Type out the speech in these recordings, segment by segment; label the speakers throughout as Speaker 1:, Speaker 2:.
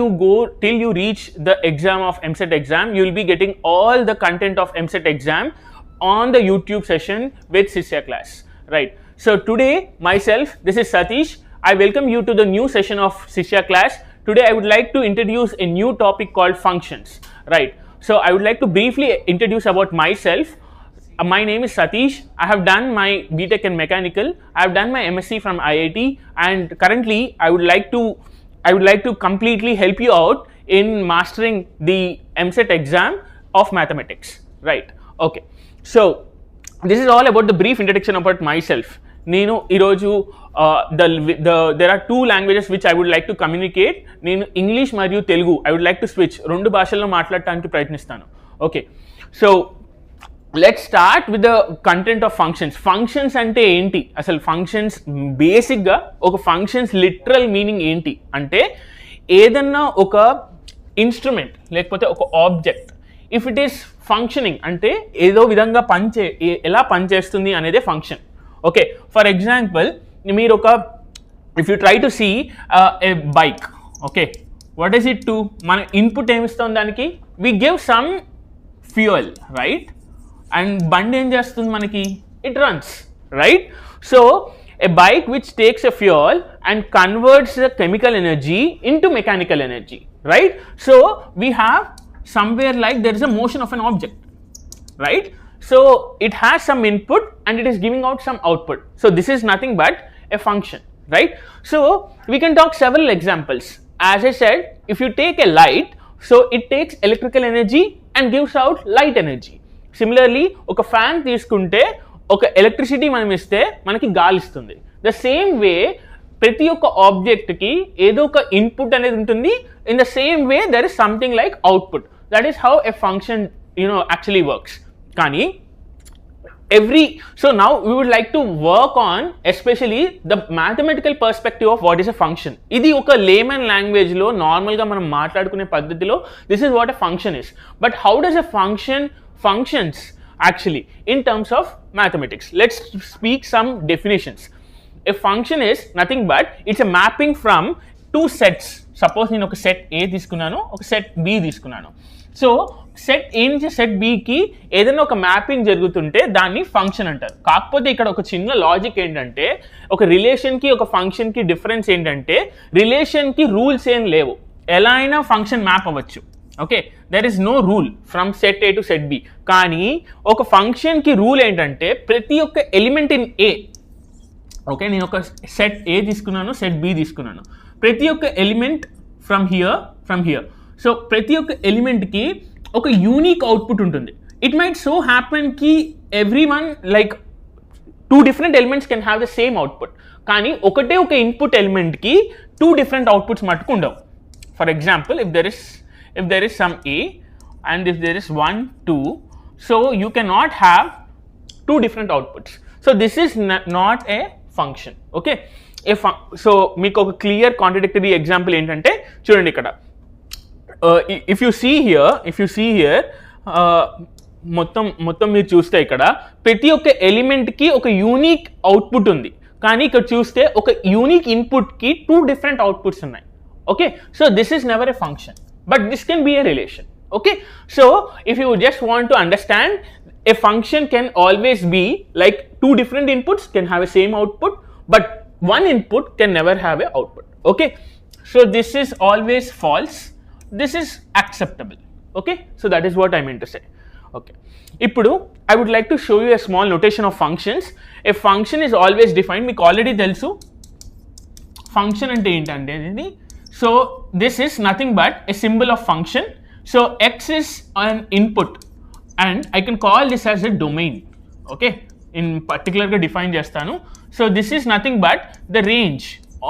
Speaker 1: you reach the exam of EAMCET exam, you will be getting all the content of EAMCET exam on the YouTube session with sisyaclass, right? So today myself, this is Satish. I welcome you to the new session of sisyaclass. Today I would like to introduce a new topic called functions, right? So I would like to briefly introduce about myself. My name is Satish. I have done my BTech in Mechanical. I have done my MSc from IIT, and currently I would like to completely help you out in mastering the EAMCET exam of mathematics, right? Okay. So this is all about the brief introduction about myself. నేను ఈరోజు there are two languages which I would like to communicate. నేను English మరియు Telugu I would like to switch. రెండు భాషల్లో మాట్లాడటానికి ప్రయత్నిస్తాను. Okay, so let's start with the content of functions. Functions అంటే ఏంటి అసలు? ఫంక్షన్స్ బేసిక్గా ఒక ఫంక్షన్స్ లిటరల్ మీనింగ్ ఏంటి అంటే ఏదన్నా ఒక ఇన్స్ట్రుమెంట్ లేకపోతే ఒక object if it is functioning అంటే ఏదో విధంగా ఎలా పనిచేస్తుంది అనేదే ఫంక్షన్. ఓకే, ఫర్ ఎగ్జాంపుల్ మీరు if you try to see a bike, okay, what is it to? మన ఇన్పుట్ ఏమిస్తాం దానికి? We give some fuel, right? And బండి ఏం చేస్తుంది మనకి? It runs, right? So a bike which takes a fuel and converts the chemical energy into mechanical energy, right? So we have somewhere like there is a motion of an object, right? So it has some input and it is giving out some output. So this is nothing but a function, right? So we can talk several examples. As I said, if you take a light, so it takes electrical energy and gives out light energy. Similarly, oka fan తీసుకుంటే ఒక electricity మనం ఇస్తే మనకి గాలి ఇస్తుంది. The same వే ప్రతి ఒక్క ఆబ్జెక్ట్కి ఏదో ఒక ఇన్పుట్ అనేది ఉంటుంది. In the same way there is something like output. That is how a function actually works. కానీ so now we would like to work on especially the mathematical perspective of what is a function. ఇది ఒక lemon language లో normal గా మనం మాట్లాడుకునే పద్ధతిలో this is what a function is. But how does a function functions actually in terms of mathematics? Let's speak some definitions. A function is nothing but it's a mapping from two sets. Suppose నేను ఒక set A తీసుకున్నాను, ఒక set B తీసుకున్నాను. So set A నుంచి set Bకి ఏదైనా ఒక mapping జరుగుతుంటే దాన్ని ఫంక్షన్ అంటారు. కాకపోతే ఇక్కడ ఒక చిన్న లాజిక్ ఏంటంటే ఒక రిలేషన్కి ఒక ఫంక్షన్కి డిఫరెన్స్ ఏంటంటే రిలేషన్కి రూల్స్ ఏం లేవు, ఎలా అయినా ఫంక్షన్ మ్యాప్ అవ్వచ్చు. Okay, there is no rule from set A to set B. కానీ ఒక ఫంక్షన్కి రూల్ ఏంటంటే ప్రతి ఒక్క ఎలిమెంట్ ఇన్ A, ఓకే, నేను ఒక సెట్ A తీసుకున్నాను, సెట్ B తీసుకున్నాను, ప్రతి ఒక్క ఎలిమెంట్ ఫ్రమ్ హియర్. సో ప్రతి ఒక్క ఎలిమెంట్కి ఒక యూనిక్ అవుట్పుట్ ఉంటుంది. ఇట్ మైట్ సో హ్యాపెన్ కి every one like two different elements can have the same output, కానీ ఒకటే ఒక ఇన్పుట్ ఎలిమెంట్కి టూ డిఫరెంట్ అవుట్పుట్స్ మటుకు ఉండవు. For example if there is some A and if there is 1, 2, so you cannot have two different outputs. So this is not a function. Okay, so మీకు ఒక clear contradictory example ఏంటంటే చూడండి ఇక్కడ. if you see here మొత్తం మీరు చూస్తే ఇక్కడ ప్రతి ఒక్క ఎలిమెంట్కి ఒక యూనిక్ అవుట్పుట్ ఉంది, కానీ ఇక్కడ చూస్తే ఒక యూనిక్ ఇన్పుట్కి టూ డిఫరెంట్ అవుట్పుట్స్ ఉన్నాయి. Okay, so this is never a function, but this can be a relation. Okay, so if you just want to understand, a function can always be like two different inputs can have a same output, but one input can never have a output. Okay, so this is always false, this is acceptable. Okay, so that is what I meant to say. Okay, ఇప్పుడు I would like to show you a small notation of functions. A function is always defined, మీకు already తెలుసు function అంటే ఏంటంటే ఇది. So this is nothing but a symbol of function. So x is an input and I can call this as a domain. Okay, in particular ga define chestanu. So this is nothing but the range,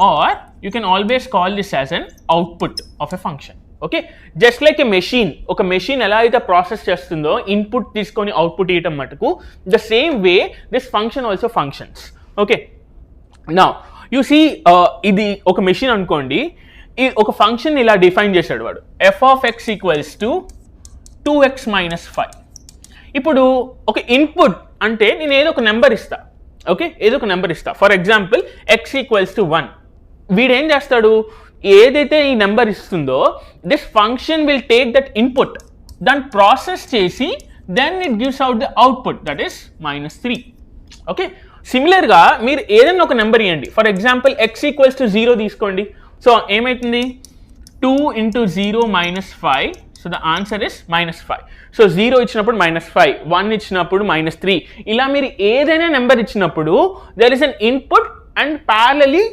Speaker 1: or you can always call this as an output of a function. Okay, just like a machine, oka machine ela aithe process chestundo input తీసుకొని output ఇయటం మటుకు, the same way this function also functions. Okay, now you see ఇది ఒక machine అనుకోండి, ఈ ఒక function ఇలా define చేశాడు వాడు, f of x equals to 2x minus 5. ఇప్పుడు ఒక ఇన్పుట్ అంటే నేను ఏదో ఒక నెంబర్ ఇస్తా. ఓకే, ఏదో ఒక నెంబర్ ఇస్తా. For example x equals to 1. వీడేం చేస్తాడు, ఏదైతే ఈ నెంబర్ ఇస్తుందో this function will take that input, దాన్ని ప్రాసెస్ చేసి then it gives out the output that is -3. Okay, సిమిలర్గా మీరు ఏదైనా ఒక నెంబర్ ఇవ్వండి. For example x equals to 0 తీసుకోండి. సో ఏమవుతుంది, 2 into 0 -5. So the answer is -5. So 0 ఇచ్చినప్పుడు -5, 1 ఇచ్చినప్పుడు -3. ఇలా మీరు ఏదైనా నెంబర్ ఇచ్చినప్పుడు there is an input and parallelly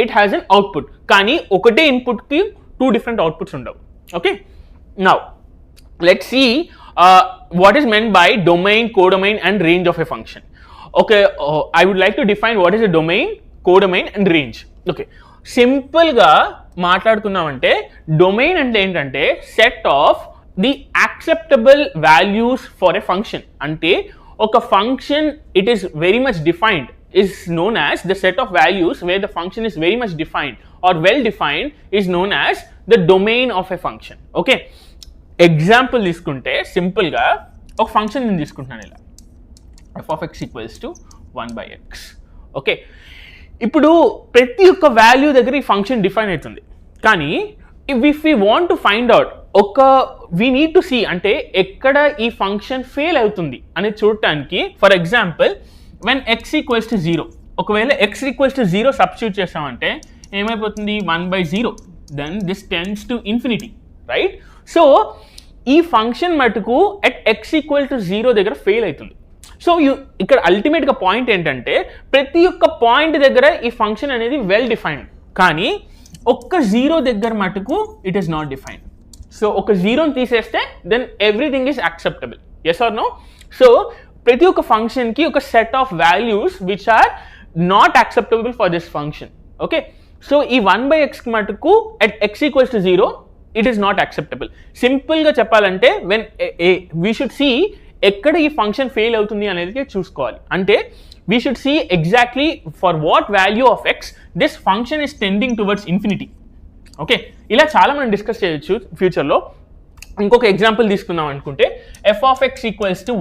Speaker 1: it has an output. కానీ ఒకటే ఇన్పుట్కి 2 డిఫరెంట్ అవుట్పుట్స్ ఉండవు. Okay, now let's see what is meant by domain, codomain and range of a function. Okay, I would like to define what is a domain, codomain and range. Okay, సింపుల్గా మాట్లాడుకున్నామంటే domain అంటే ఏంటంటే set of the acceptable values for a function. అంటే ఒక function it is very much defined is known as the set of values where the function is very much defined or well defined is known as the domain of a function. Okay, example తీసుకుంటే సింపుల్గా ఒక function నేను తీసుకుంటున్నాను ఇలా f(x) = 1/x. Okay, ఇప్పుడు ప్రతి ఒక్క value దగ్గర ఈ ఫంక్షన్ డిఫైన్ అవుతుంది. కానీ if we want to find out we need to see అంటే ఎక్కడ ఈ ఫంక్షన్ ఫెయిల్ అవుతుంది అనేది చూడటానికి, ఫర్ ఎగ్జాంపుల్ when x = 0, ఒకవేళ x = 0 సబ్స్టిట్యూట్ చేసామంటే ఏమైపోతుంది, 1/0. Then this tends to infinity, right? So ఈ ఫంక్షన్ మటుకు అట్ x = 0 దగ్గర ఫెయిల్ అవుతుంది. సో ఇక్కడ అల్టిమేట్గా పాయింట్ ఏంటంటే ప్రతి ఒక్క పాయింట్ దగ్గర ఈ ఫంక్షన్ అనేది వెల్ డిఫైన్డ్, కానీ ఒక్క 0 దగ్గర మటుకు it is not defined. So ఒక 0ని తీసేస్తే then everything is acceptable. Yes or no? So ప్రతి ఒక్క ఫంక్షన్కి ఒక set of values which are not acceptable for this function. Okay, so ఈ 1/x మటుకు at x = 0 it is not acceptable. సింపుల్గా చెప్పాలంటే వెన్ వీ షుడ్ సీ ఎక్కడ ఈ ఫంక్షన్ ఫెయిల్ అవుతుంది అనేది చూసుకోవాలి. అంటే we should see exactly for what value of x this function is tending towards infinity. Okay, ఇలా చాలా మనం డిస్కస్ చేయొచ్చు ఫ్యూచర్లో. ఇంకొక ఎగ్జాంపుల్ తీసుకుందాం అనుకుంటే f(x) =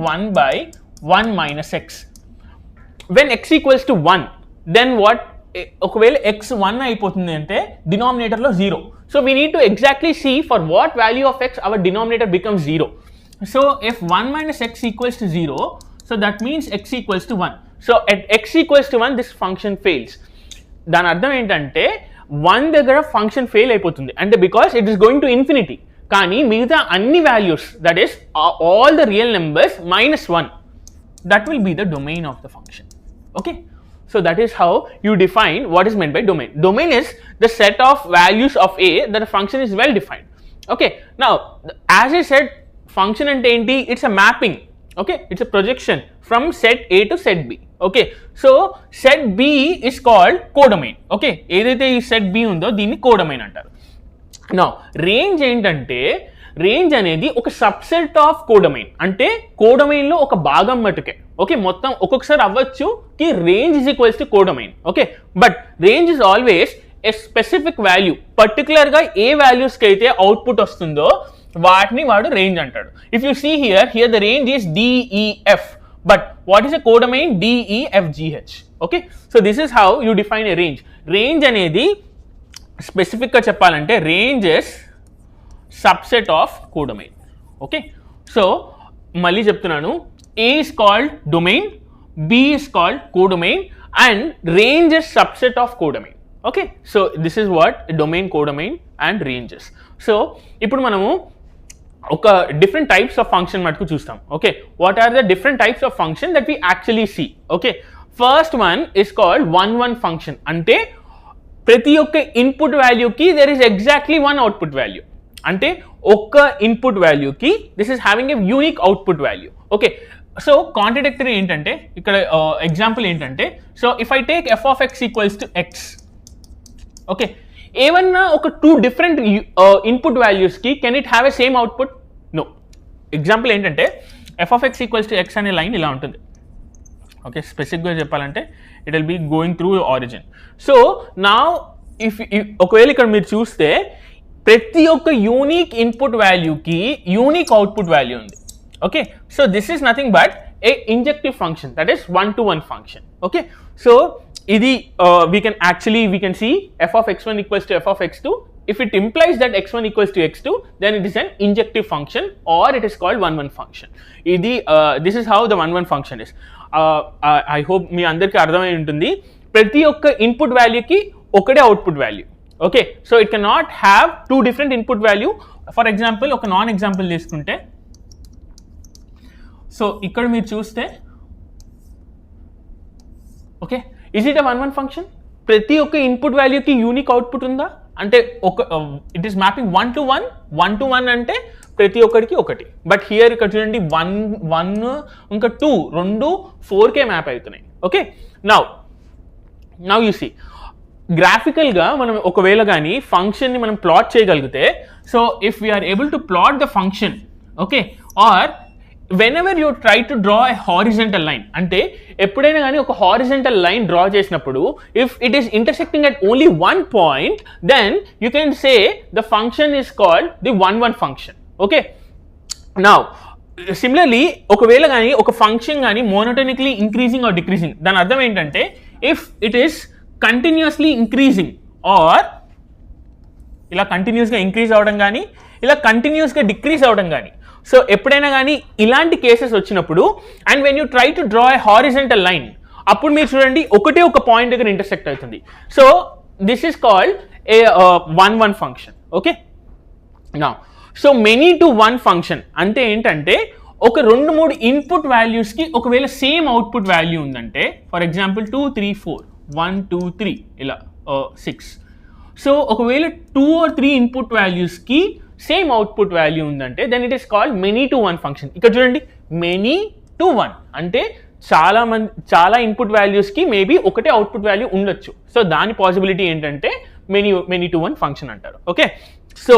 Speaker 1: 1/1 - x. When x = 1 then what, ఒకవేళ x 1 అయిపోతుంది అంటే డినామినేటర్లో 0. So we need to exactly see for what value of x our denominator becomes 0. So if 1 - x = 0, so that means x = 1. So at x = 1 this function fails. దాని అర్థం ఏంటంటే 1 దగ్గర function fail అయిపోతుంది అంటే because it is going to infinity. కానీ మిగతా అన్ని values that is all the real numbers -1 that will be the domain of the function. Okay, so that is how you define what is meant by domain. Domain is the set of values of a that a function is well defined. Okay, now as I said, function అంటే ఏంటి, it's a mapping. Okay, it's a projection from set A to set B. Okay, so set B is called codomain. Okay, ఏదైతే ఈ set B ఉందో దీన్ని codomain అంటారు. Now range ఏంటంటే, range అనేది ఒక సబ్సెట్ ఆఫ్ కోడొమైన్, అంటే కోడొమైన్లో ఒక భాగం మటుకే. ఓకే, మొత్తం ఒక్కొక్కసారి అవ్వచ్చు కి range is equals to codomain. Okay, but range is always a specific value, పర్టికులర్గా ఏ వాల్యూస్కి అయితే అవుట్పుట్ వస్తుందో వాటిని వాడు రేంజ్ అంటాడు. If you see here the range is DEF, but what is a codomain, DEFGH. Okay, so this is how you define a range. Range అనేది స్పెసిఫిక్గా చెప్పాలంటే range is subset of codomain. Okay, so మళ్ళీ చెప్తున్నాను, A is called domain, B is called codomain and range is subset of codomain. Okay, so this is what domain, codomain and ranges. So ఇప్పుడు మనము ఒక different types of function మటుకు చూస్తాం. Okay, what are the different types of function that we actually see. Okay, first one is called 1/1 function. అంటే ప్రతి ఒక్క input వాల్యూకి there is exactly 1 output value. అంటే ఒక్క ఇన్పుట్ వాల్యూకి this is having a unique output value. Okay, so contradictory ఏంటంటే ఇక్కడ example ఏంటంటే, so if I take f(x) = x. Okay, ఏమన్నా ఒక 2 డిఫరెంట్ ఇన్పుట్ వాల్యూస్కి can it have a same output? No. Example ఏంటంటే f(x) = x అనే line ఇలా ఉంటుంది. ఓకే, స్పెసిఫిక్గా చెప్పాలంటే it will be going through origin. So నా ఒకవేళ ఇక్కడ మీరు చూస్తే ప్రతి ఒక్క యూనిక్ ఇన్పుట్ వాల్యూకి యూనిక్ అవుట్పుట్ వాల్యూ ఉంది. Okay, so this is nothing but a injective function, that is 1-to-1 function. Okay, so ఇది we can see f(x1) = f(x2) if it implies that x1 equals to x2, then it is an injective function or it is called 1-1 function. This is how the 1-1 function is. I hope మీ అందరికీ అర్థమై ఉంటుంది. ప్రతి ఒక్క input వాల్యూకి ఒకటే output value. Okay, so it can not have 2 different input value. For example ఒక non example తీసుకుంటే, so ఇక్కడ మీరు చూస్తే, okay, is it a 1-1 function? ప్రతి ఒక్క ఇన్పుట్ వాల్యూకి యూనిక్ అవుట్పుట్ ఉందా అంటే ఇట్ ఈస్ మ్యాపింగ్ 1-1. 1-1 అంటే ప్రతి ఒక్కరికి ఒకటి. బట్ హియర్ ఇక్కడ చూడండి 1 ఇంకా 2 రెండు 4కే మ్యాప్ అవుతున్నాయి. ఓకే, నౌ యూ సీ గ్రాఫికల్గా మనం ఒకవేళ కానీ ఫంక్షన్ని మనం ప్లాట్ చేయగలిగితే, so if we are able to plot the function, okay, or whenever you try to draw a horizontal line, అంటే ఎప్పుడైనా కానీ ఒక హారిజంటల్ లైన్ డ్రా చేసినప్పుడు if it is intersecting at only one point, then you can say the function is called the 1-1 function. Okay, now similarly ఒకవేళ కానీ ఒక function కానీ మోనోటోనిక్లీ increasing are decreasing, దాని అర్థం ఏంటంటే if it is continuously increasing or ఇలా కంటిన్యూస్గా increase అవ్వడం కానీ ఇలా కంటిన్యూస్గా డిక్రీజ్ అవ్వడం కానీ, సో ఎప్పుడైనా కానీ ఇలాంటి కేసెస్ వచ్చినప్పుడు and when you try to draw a horizontal line, అప్పుడు మీరు చూడండి ఒకటే ఒక పాయింట్ దగ్గర ఇంటర్సెక్ట్ అవుతుంది. So this is called a 1-1 function. Okay, now so many to 1 function అంటే ఏంటంటే ఒక 2-3 ఇన్పుట్ వాల్యూస్కి ఒకవేళ సేమ్ అవుట్పుట్ వాల్యూ ఉందంటే, ఫర్ ఎగ్జాంపుల్ 2 3 4 1 2 3 ఇలా 6. సో ఒకవేళ 2 or 3 ఇన్పుట్ వాల్యూస్కి సేమ్ అవుట్పుట్ వాల్యూ ఉందంటే then it is called many to 1 function. ఇక్కడ చూడండి మెనీ టు 1 అంటే చాలా ఇన్పుట్ వాల్యూస్కి మేబీ ఒకటే అవుట్పుట్ వాల్యూ ఉండొచ్చు. సో దాని పాసిబిలిటీ ఏంటంటే మెనీ టు 1 ఫంక్షన్ అంటారు. ఓకే, సో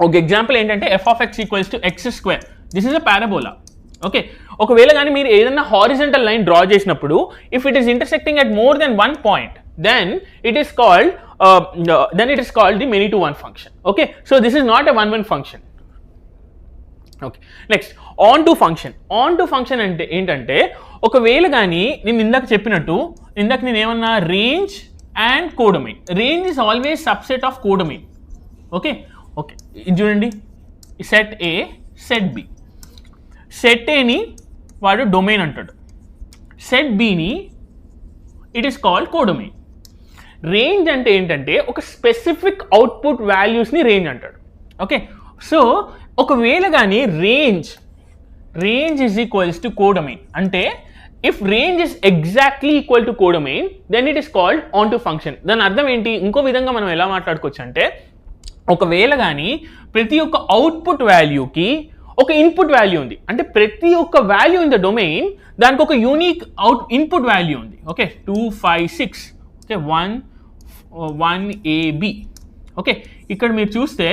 Speaker 1: ఒక ఎగ్జాంపుల్ ఏంటంటే f of x equals to x². This is a parabola. Okay, ఒకవేళ కానీ మీరు ఏదైనా హారిజంటల్ లైన్ డ్రా చేసినప్పుడు if it is intersecting at more than 1 point, then it is called the many to 1 function. Okay, so this is not a 1-1 function. Okay, next on to function అంటే ఏంటంటే ఒకవేళ కానీ నేను ఇందాక చెప్పినట్టు, ఇందాక నేను ఏమన్నా range and codomain. Range is always subset of codomain. Okay, ఇది చూడండి, set A set B. Set ఏని వాడు డొమైన్ అంటాడు, సెట్ బిని it is called codomain. Range అంటే ఏంటంటే ఒక స్పెసిఫిక్ అవుట్పుట్ వాల్యూస్ని రేంజ్ అంటాడు. ఓకే, సో ఒకవేళ కానీ range is equals to codomain అంటే if range is exactly equal to codomain then it is called onto function. దాని అర్థం ఏంటి, ఇంకో విధంగా మనం ఎలా మాట్లాడుకోవచ్చు అంటే ఒకవేళ కానీ ప్రతి ఒక్క అవుట్పుట్ వాల్యూకి ఒక ఇన్పుట్ వాల్యూ ఉంది అంటే ప్రతి ఒక్క వాల్యూ ఇన్ ద డొమైన్ దానికి ఒక యూనిక్ ఇన్పుట్ వాల్యూ ఉంది. Okay, 2 5 6, okay, 1 AB. ఓకే, ఇక్కడ మీరు చూస్తే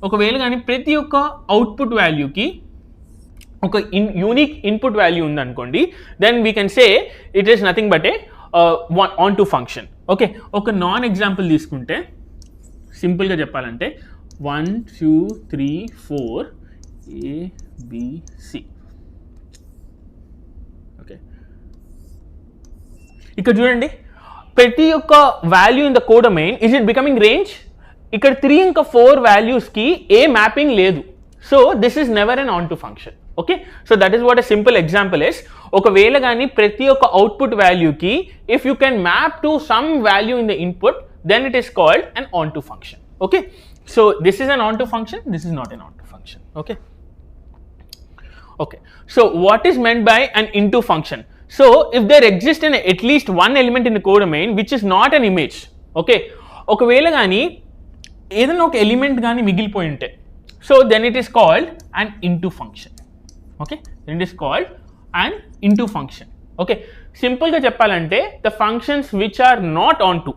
Speaker 1: ఒకవేళ కానీ ప్రతి ఒక్క అవుట్పుట్ వాల్యూకి ఒక యూనిక్ ఇన్పుట్ వాల్యూ ఉందనుకోండి, then we can say it is nothing but a onto function. Okay, ఒక నాన్ ఎగ్జాంపుల్ తీసుకుంటే సింపుల్గా చెప్పాలంటే 1 2 3 4 ABC. ఓకే, ఇక్కడ చూడండి ప్రతి ఒక్క value in the codomain is it becoming range. ఇక్కడ 3 ఇంకా 4 వాల్యూస్కి ఏ మ్యాపింగ్ లేదు. So this is never an onto function. Okay, so that is what a simple example is. ఒకవేళ కానీ ప్రతి ఒక్క అవుట్పుట్ వాల్యూకి if you can map to some value in the input then it is called an onto function. Okay, so this is an onto function, this is not an onto function. Okay, so what is meant by an into function? So if there exists at least one element in the codomain which is not an image, okay, ఒకవేళ కానీ ఏదైనా ఒక element కానీ మిగిలిపోయి ఉంటే, so then it is called an into function. Okay, then it is called an into function. Okay, సింపుల్గా చెప్పాలంటే the functions which are not onto.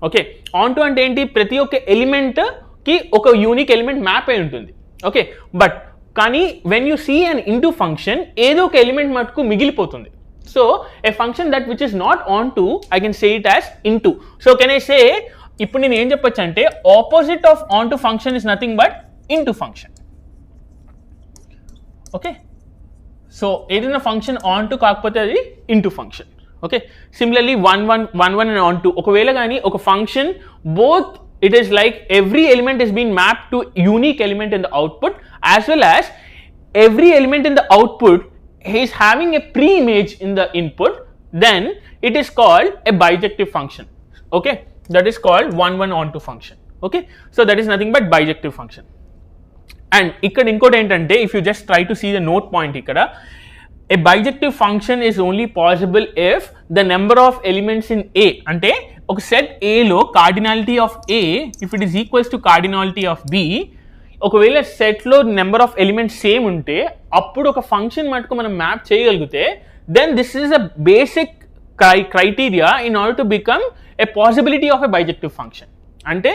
Speaker 1: Okay, onto అంటే ఏంటి, ప్రతి ఒక్క ఎలిమెంట్కి ఒక యూనిక్ ఎలిమెంట్ మ్యాప్ అయి ఉంటుంది. ఓకే, బట్ కానీ when you see an into function ఏదో ఒక ఎలిమెంట్ మటుకు మిగిలిపోతుంది. So a function that which is not onto I can say it as into. So can I say, ఇప్పుడు నేను ఏం చెప్పొచ్చు అంటే opposite of onto function is nothing but into function. Okay, so ఏదైనా function onto కాకపోతే అది into function. Okay, similarly 1 1 1 1 and on to, ఒకవేళ కానీ ఒక function both it is like every element is being mapped to unique element in the output, as well as every element in the output is having a pre-image in the input, then it is called a bijective function. Okay, that is called 1 1 onto function. Okay, so that is nothing but bijective function. And ikkada inkoti entante, if you just try to see the note point ikkada, a bijective function is only possible if the number of elements in A, ante oka set A lo cardinality of A, if it is equals to cardinality of B, ఒకవేళ సెట్లో number of elements same ఉంటే అప్పుడు ఒక function మటుకు మనం map చేయగలిగితే then this is a basic criteria in order to become a possibility of a bijective function. అంటే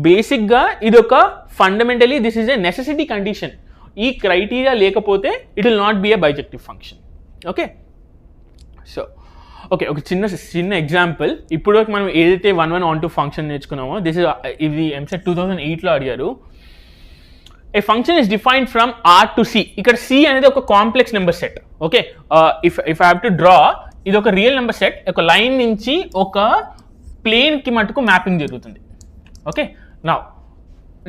Speaker 1: బేసిక్గా ఇది ఒక fundamentally this is a necessity condition. ఈ క్రైటీరియా లేకపోతే it will not be a bijective function. Okay, so okay, ఒక చిన్న example. ఇప్పుడు మనం ఏదైతే 1 1 onto ఫంక్షన్ నేర్చుకున్నామో దిస్ ఇస్ ఇది ఎంసెట్ 2008లో అడిగారు. A function is defined from R to C. ఇక్కడ C అనేది ఒక complex number set. Okay, if I have to draw, ఇది ఒక రియల్ నెంబర్ సెట్, ఒక లైన్ నుంచి ఒక ప్లేన్కి మటుకు మ్యాపింగ్ జరుగుతుంది. Okay, now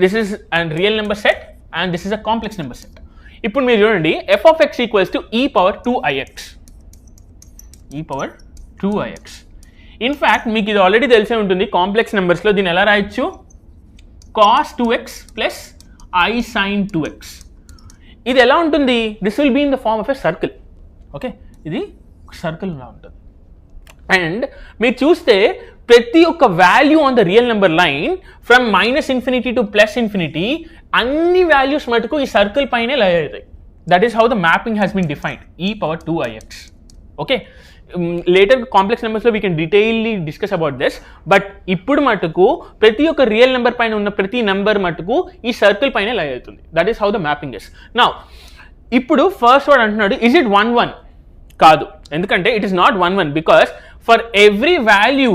Speaker 1: this is and real number set and this is a complex number set. ఇప్పుడు మీరు చూడండి, f of x equals to e power 2ix. e power 2ix. In fact మీకు ఇది ఆల్రెడీ తెలిసే ఉంటుంది, కాంప్లెక్స్ నెంబర్స్లో దీన్ని ఎలా రాయొచ్చు, cos 2x plus I sin 2x. ఇది ఎలా ఉంటుంది, this will be in the form of a circle. Okay, ఇది సర్కిల్ లా ఉంటుంది. అండ్ మీరు చూస్తే ప్రతి ఒక్క value on the real number line from -∞ to +∞, అన్ని వాల్యూస్ మటుకు ఈ సర్కిల్ పైనే లై అవుతాయి. That is how the mapping has been defined, e power 2ix. Okay, later complex నెంబర్స్లో we can detailly discuss about this. But ఇప్పుడు మటుకు ప్రతి ఒక్క రియల్ నెంబర్ పైన ఉన్న ప్రతి నెంబర్ మటుకు ఈ సర్కిల్ పైన లై అవుతుంది. That is how the mapping is. Now ఇప్పుడు ఫస్ట్ వర్డ్ అంటున్నాడు, ఇస్ ఇట్ 1 1? కాదు, ఎందుకంటే it is not 1 1 because for every value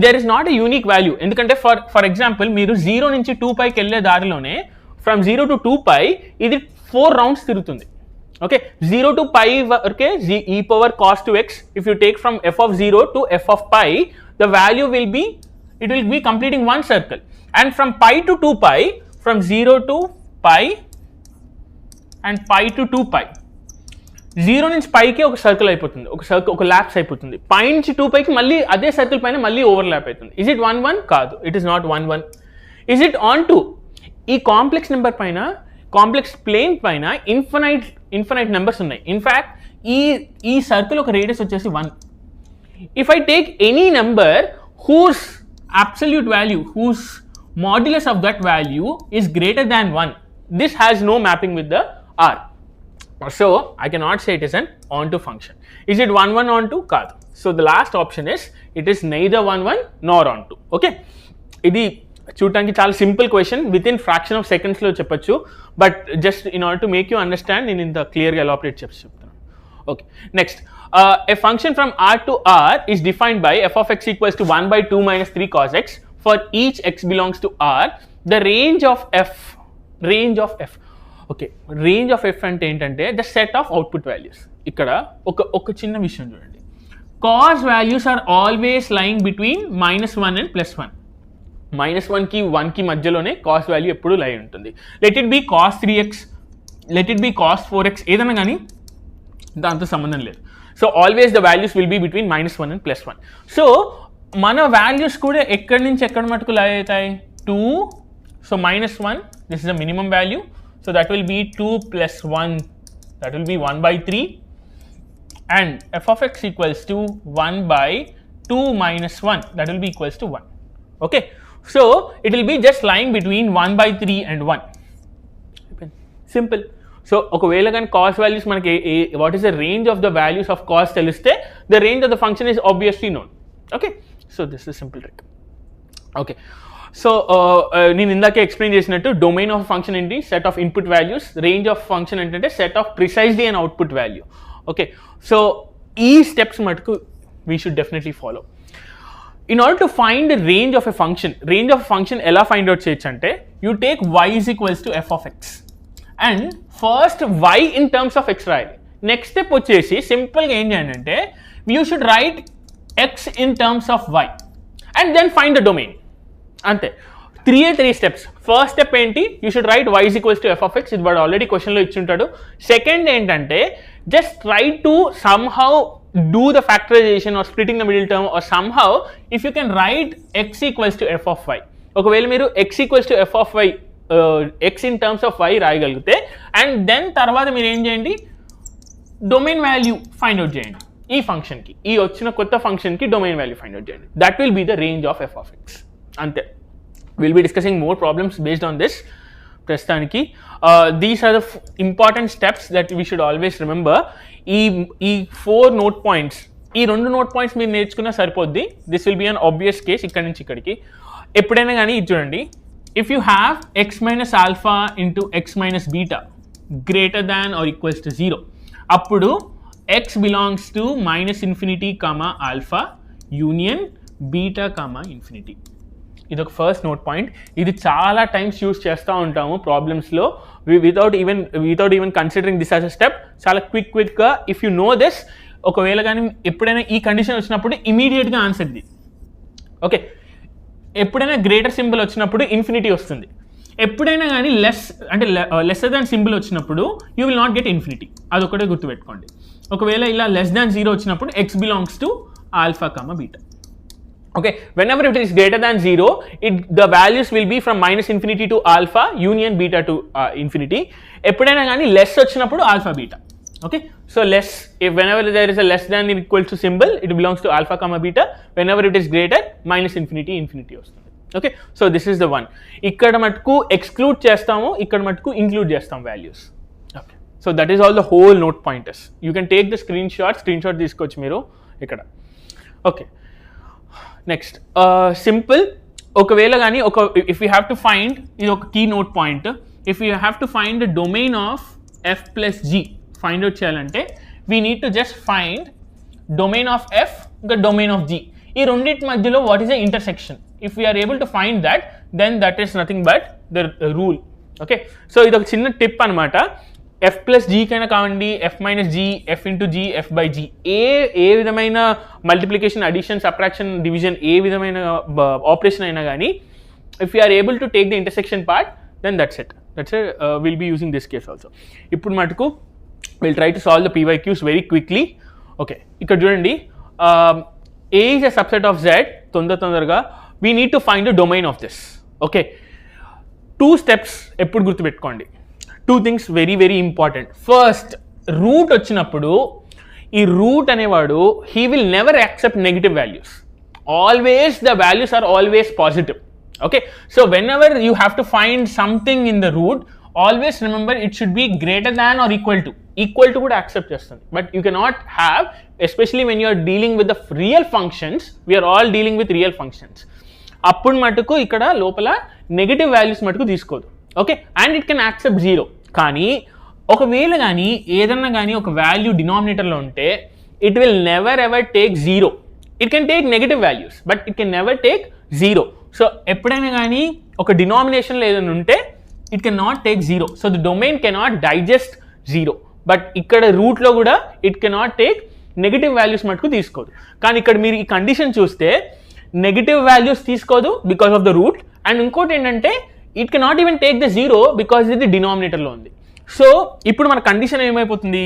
Speaker 1: there is not a unique value. ఎందుకంటే ఫర్ ఎగ్జాంపుల్ మీరు 0 నుంచి 2πకి వెళ్ళే దారిలోనే ఫ్రమ్ 0 to 2π ఇది 4 రౌండ్స్ తిరుగుతుంది. Okay, 0 to pi, okay, e power cos 2x, if you take from f of 0 to f of pi, the value will be, it will be completing one circle. And from pi to 2pi, from 0 to pi and pi to 2pi, 0 నుంచి పైకి ఒక circle అయిపోతుంది, ఒక lapse అయిపోతుంది. పై నుంచి 2πకి మళ్ళీ అదే circle పైన మళ్ళీ ఓవర్లాప్ అవుతుంది. Is it 1 1? కాదు, it is not 1 1. Is it onto, ఈ కాంప్లెక్స్ నెంబర్ పైన, కాంప్లెక్స్ ప్లేన్ పైన ఇన్ఫినైట్ నెంబర్స్ ఉన్నాయి. ఇన్ఫ్యాక్ట్ ఈ సర్కిల్ ఒక రేడియస్ వచ్చేసి 1. If I take any number whose absolute value, whose modulus of that value is greater than 1, this has no mapping with the R. So I cannot say it is an onto function. Is it 1 1 onto? కాదు. So the last option is it is neither 1 1 nor onto. Okay, ఇది చూడటానికి చాలా simple question, with in fraction of సెకండ్స్లో చెప్పొచ్చు. But just in order to make you understand నేను ఇంత క్లియర్గా elaborate చెప్తాను. Okay, next, a function from R to R is defined by f of x equals to 1/2 - 3 cos x for each x belongs to R. The range of f. Okay, range of f అంటే ఏంటంటే the set of output values. ఇక్కడ ఒక చిన్న విషయం చూడండి, cos values are always lying between -1 and +1. -1కి 1కి మధ్యలోనే కాస్ వాల్యూ ఎప్పుడు లై ఉంటుంది. Let it be cos 3x, let it be cos 4x, ఏదైనా కానీ దాంతో సంబంధం లేదు. So always the values will be between -1 and +1. So మన వాల్యూస్ కూడా ఎక్కడి నుంచి ఎక్కడ మటుకు లై అవుతాయి, 2. So -1, this is the minimum value. So that will be 2 + 1, that will be 1/3. And f of x equals to 1/2 - 1, that will be equals to 1. Okay, so it will be just lying between 1/3 and 1. Simple. So ఒకవేళ కానీ cos values మనకి what is the range of the values of cos తెలిస్తే the range of the function is obviously known. Okay, so this is simple trick. Okay, so నేను ఇందాకే explain చేసినట్టు domain of function ఏంటి, set of input values. Range of function ఏంటంటే set of precisely and output value. Okay, so ఈ steps మటుకు we should definitely follow. In order to find the range of a function ఎలా find out చేయొచ్చు అంటే, you take y is equals to f of x and first y in terms of x రాయాలి. Next step వచ్చేసి సింపుల్గా ఏం చేయండి అంటే, you should write x in terms of y and then find the domain. అంతే, 3 steps. First step ఏంటి, you should write y is equals to f of x. ఇది వాడు ఆల్రెడీ క్వశ్చన్లో ఇచ్చుంటాడు. సెకండ్ ఏంటంటే just try to somehow do the factorization or splitting the middle term, or somehow if you can write x equals to f of y. ఒకవేళ మీరు x equals to f of y, x in terms of y రాయగలిగితే, and then తర్వాత మీరు ఏం చేయండి, domain value find out చేయండి. ఈ ఫంక్షన్కి, ఈ వచ్చిన కొత్త ఫంక్షన్కి డొమైన్ వాల్యూ ఫైండ్ అవుట్ చేయండి. That will be the range of f of x. అంతే. Will be discussing more problems based on this. ప్రస్తుతానికి these are the important steps that we should always remember. ఈ 4 note points, ఈ 2 note points మీరు నేర్చుకున్నా సరిపోద్ది. This will be an obvious case. ఇక్కడి నుంచి ఇక్కడికి ఎప్పుడైనా కానీ ఇది చూడండి, if you have x minus alpha into x minus beta greater than or equals to 0, appudu x belongs to minus infinity comma alpha union beta comma infinity. ఇది ఒక first note point. ఇది చాలా టైమ్స్ యూస్ చేస్తూ ఉంటాము ప్రాబ్లమ్స్లో without even considering this as a step. చాలా క్విక్గా if you know this, ఒకవేళ కానీ ఎప్పుడైనా ఈ కండిషన్ వచ్చినప్పుడు ఇమీడియట్గా ఆన్సర్ ఇది. ఓకే, ఎప్పుడైనా గ్రేటర్ సింబల్ వచ్చినప్పుడు ఇన్ఫినిటీ వస్తుంది. ఎప్పుడైనా కానీ లెస్సర్ దాన్ సింబల్ వచ్చినప్పుడు you will not get infinity. అదొకటే గుర్తుపెట్టుకోండి. ఒకవేళ ఇలా లెస్ దాన్ 0 వచ్చినప్పుడు x belongs to alpha comma beta. Okay, whenever it is greater than 0, the values will be from minus infinity to alpha union beta to infinity. ఎప్పుడైనా కానీ less వచ్చినప్పుడు alpha beta. Okay, so less, if whenever there is a less than or equal to symbol, it belongs to alpha comma beta. Whenever it is greater, minus infinity వస్తుంది. Okay, so this is the one. ఇక్కడ మటుకు exclude చేస్తాము, ఇక్కడ మటుకు include చేస్తాం values. Okay, so that is all the whole note pointers. You can take the screenshot తీసుకోవచ్చు మీరు ఇక్కడ. Okay, next simple. ఒకవేళ కానీ if you have to find, ఇది ఒక key note point, if you have to find the domain of f plus g find out చేయాలంటే we need to just find domain of f ఇంకా domain of g. ఈ రెండింటి మధ్యలో what is the intersection. If we are able to find that, then that is nothing but the rule. Okay, so ఇది ఒక చిన్న tip అనమాట. F plus g కైనా కావండి, f minus g, f into g, f by g, ఏ విధమైన multiplication, addition, subtraction, division, ఏ విధమైన ఆపరేషన్ అయినా కానీ, if you are able to take the intersection part, then that's it. Will be using this case also. ఇప్పుడు మటుకు will try to solve the PYQs very quickly. Okay, ఇక్కడ చూడండి, A is a subset of Z. తొందరగా we need to find the domain of this. Okay, 2 steps ఎప్పుడు గుర్తుపెట్టుకోండి. 2 things very very important. First, root వచ్చినప్పుడు ఈ root అనేవాడు he will never accept negative values. Always the values are always positive. Okay, so whenever you have to find something in the root, always remember it should be greater than or equal to కూడా accept చేస్తుంది. But you cannot have, especially when you're dealing with the real functions, we're all dealing with real functions. అప్పుడు మటుకు ఇక్కడ లోపల negative values మటుకు తీసుకోదు. Okay, and it can accept 0. కానీ ఒకవేళ కానీ ఏదన్నా కానీ ఒక వాల్యూ డినామినేటర్లో ఉంటే, it will never ever take 0. It can take negative values, but it can never take 0. So ఎప్పుడైనా కానీ ఒక డినామినేషన్లో ఏదైనా ఉంటే, it can not take 0. So the domain cannot digest 0. But ఇక్కడ రూట్లో కూడా it cannot take negative values మటుకు తీసుకోదు. కానీ ఇక్కడ మీరు ఈ కండిషన్ చూస్తే నెగిటివ్ వాల్యూస్ తీసుకోదు because of the route, and ఇంకోటి ఏంటంటే it cannot even take the 0 because ఇది డినామినేటర్లో ఉంది. సో ఇప్పుడు మన కండిషన్ ఏమైపోతుంది,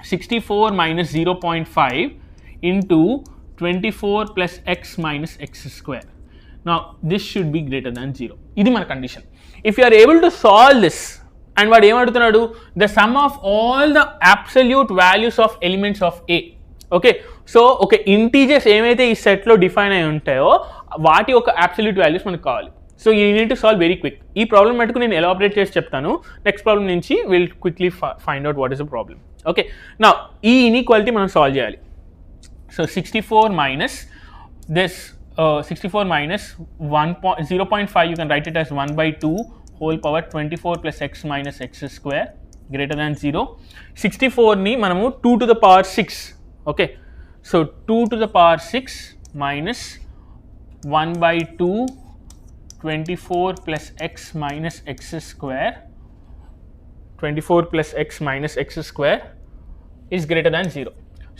Speaker 1: 64 minus 0.5 into 24 plus x minus x square. నా this should be greater than 0. ఇది మన condition. If you are able to solve this, and వాడు ఏమడుతున్నాడు, the sum of all the absolute values of elements of A. Okay, so ఒక integers ఏమైతే ఈ సెట్లో define అయి ఉంటాయో వాటి ఒక అబ్సల్యూట్ వాల్యూస్ మనకు కావాలి. So you need to solve very quick. ఈ ప్రాబ్లం మటుకు నేను ఎలాబరేట్ చేసి చెప్తాను. నెక్స్ట్ ప్రాబ్లం నుంచి will quickly find out what is the problem. Okay, నా ఈ ఇన్ఈక్వాలిటీ మనం సాల్వ్ చేయాలి. So 64 minus this 64 minus 0.5, you can write it as 1/2 whole power 24 plus x minus x square greater than 0. 64 ni manamu 2 to the power 6. Okay, so 2 to the power 6 minus 1/2 24 plus x minus x square, 24 plus x minus x square is greater than 0.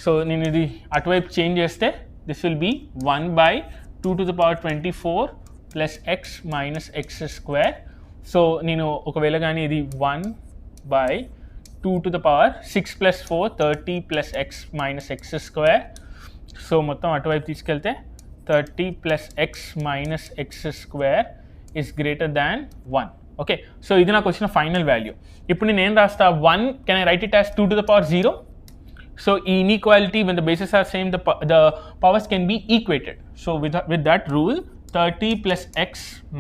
Speaker 1: So నేను ఇది అటువైపు change చేస్తే this will be 1/2 to the power 24 plus x minus x square. So నేను ఒకవేళ కానీ ఇది 1 by 2 to the power 6 plus 4 30 plus x minus x square. So మొత్తం అటువైపు తీసుకెళ్తే 30 plus x minus x square is greater than 1. Okay, so ఇది నాకు వచ్చిన ఫైనల్ వాల్యూ. ఇప్పుడు నేను ఏం రాస్తా, 1 can I right it as 2 to the power 0. So inequality, when the bases are same, the powers can be equated. So with that rule, 30 plus x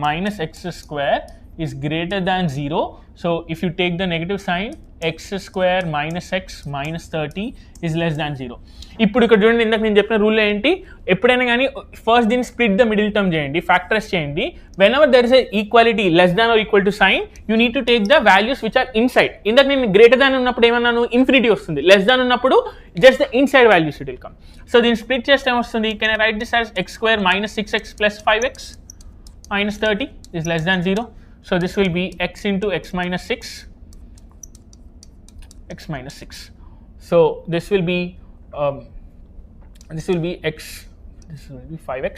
Speaker 1: minus x square is greater than 0. So if you take the negative sign, x square minus x minus 30 is less than 0. ఇప్పుడు ఇక్కడ చూడండి, ఇందాక నేను చెప్పిన rule ఏంటి, ఎప్పుడైనా కానీ first దీన్ని స్ప్లిట్ ద మిడిల్ టర్మ్ చేయండి, ఫ్యాక్టరైజ్ చేయండి. Whenever there is a equality less than or equal to sign, you need to take the values which are inside. ఇందాక నేను గ్రేటర్ దాన్ ఉన్నప్పుడు ఏమన్నాను, ఇన్ఫినిటీ వస్తుంది. లెస్ దాన్ ఉన్నప్పుడు just the inside values it will come. So దీన్ని split చేస్తే ఏమొస్తుంది, can I right this as x square minus 6x plus 5x minus 30 is less than 0. So this will be x into x minus 6, x minus 6. So this will be x, this will be 5x,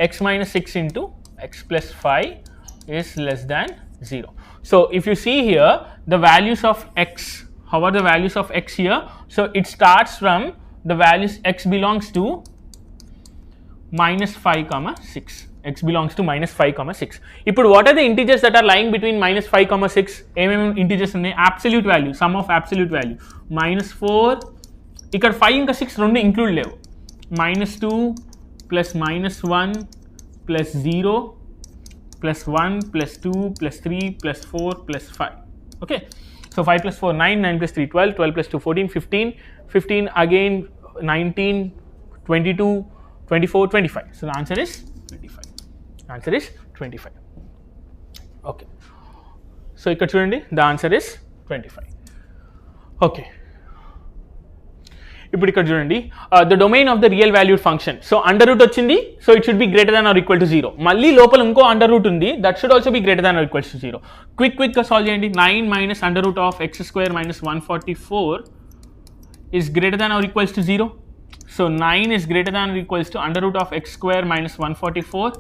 Speaker 1: x minus 6 into x plus 5 is less than 0. So if you see here the values of x, how are the values of x here? So it starts from the values x belongs to minus 5 comma 6. X belongs to minus 5 comma 6. ఇప్పుడు what are the integers that are lying between minus 5 comma 6? ఏమేమి integers ఉన్నాయి, absolute value, sum of absolute value minus 4, ఇక్కడ 5 ఇంకా 6 రెండు include లేవు, minus 2 plus minus 1 plus 0 plus 1 plus 2 plus 3 plus 4 plus 5. Okay, so 5 plus 4 9, 9 plus 3 12, 12 plus 2 14, 15, 15 again 19, 22, 24, 25. So the answer is 25. Answer is 25. Okay, so ఇక్కడ చూడండి, the answer is 25. Okay, ఇప్పుడు ఇక్కడ చూడండి, the domain of the real valued function. So under root వచ్చింది, so it should be greater than or equal to 0. మళ్ళీ లోపల ఇంకో under root ఉంది, that should also be greater than or equal to 0. quick గా solve చేయండి. 9 minus under root of x square minus 144 is greater than or equals to 0. So 9 is greater than or equals to under root of x square minus 144.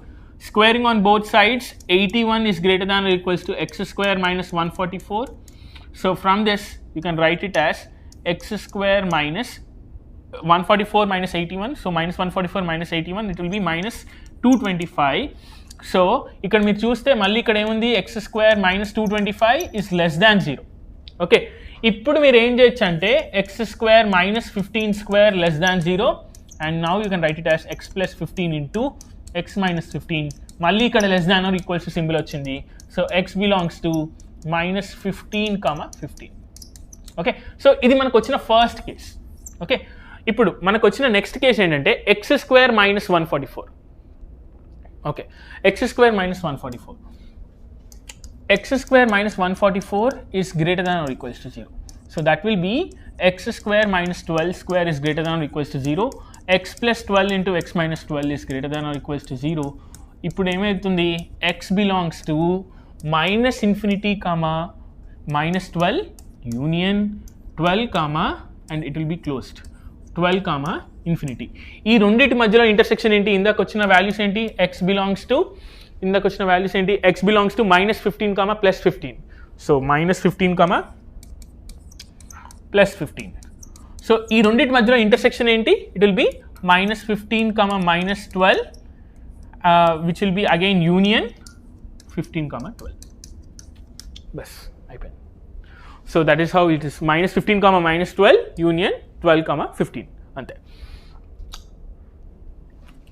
Speaker 1: Squaring on both sides, 81 is greater than or equals to x square minus 144. So from this you can write it as x square minus 144 minus 81. So minus 144 minus 81, it will be minus 225. So ఇక్కడ మీరు చూస్తే మళ్ళీ ఇక్కడ ఏముంది, x square minus 225 is less than 0. Okay, ఇప్పుడు మీరు ఏం చేయొచ్చు అంటే x square minus 15 square less than 0, and now you can write it as x plus 15 into x minus 15. మళ్ళీ ఇక్కడ less than or equals to symbol వచ్చింది, so x belongs to minus 15 comma 15. Okay, so ఇది మనకు వచ్చిన first case. Okay, ఇప్పుడు మనకు వచ్చిన next case ఏంటంటే x square minus 144. Okay, x square minus 144, x square minus 144 is greater than or equals to 0. So that will be x square minus 12 square is greater than or equals to 0. x plus 12 into x minus 12 is greater than or equals to 0. ఇప్పుడు ఏమవుతుంది, x belongs to minus infinity comma minus 12 union 12 comma and it will be closed 12 comma infinity. ఈ రెండింటి మధ్యలో intersection ఏంటి, ఇందాక వచ్చిన values ఏంటి, x belongs to, ఇందాక వచ్చిన వాల్యూస్ ఏంటి, x belongs to minus 15 comma plus 15. So minus 15 comma plus 15. So ఈ రెండింటి మధ్యలో ఇంటర్సెక్షన్ ఏంటి, it will B minus 15 comma minus 12 which will be again union 15 comma 12. Bus అయిపోయింది. So that is how it is, minus 15 comma minus 12 union 12 comma 15 అంతే.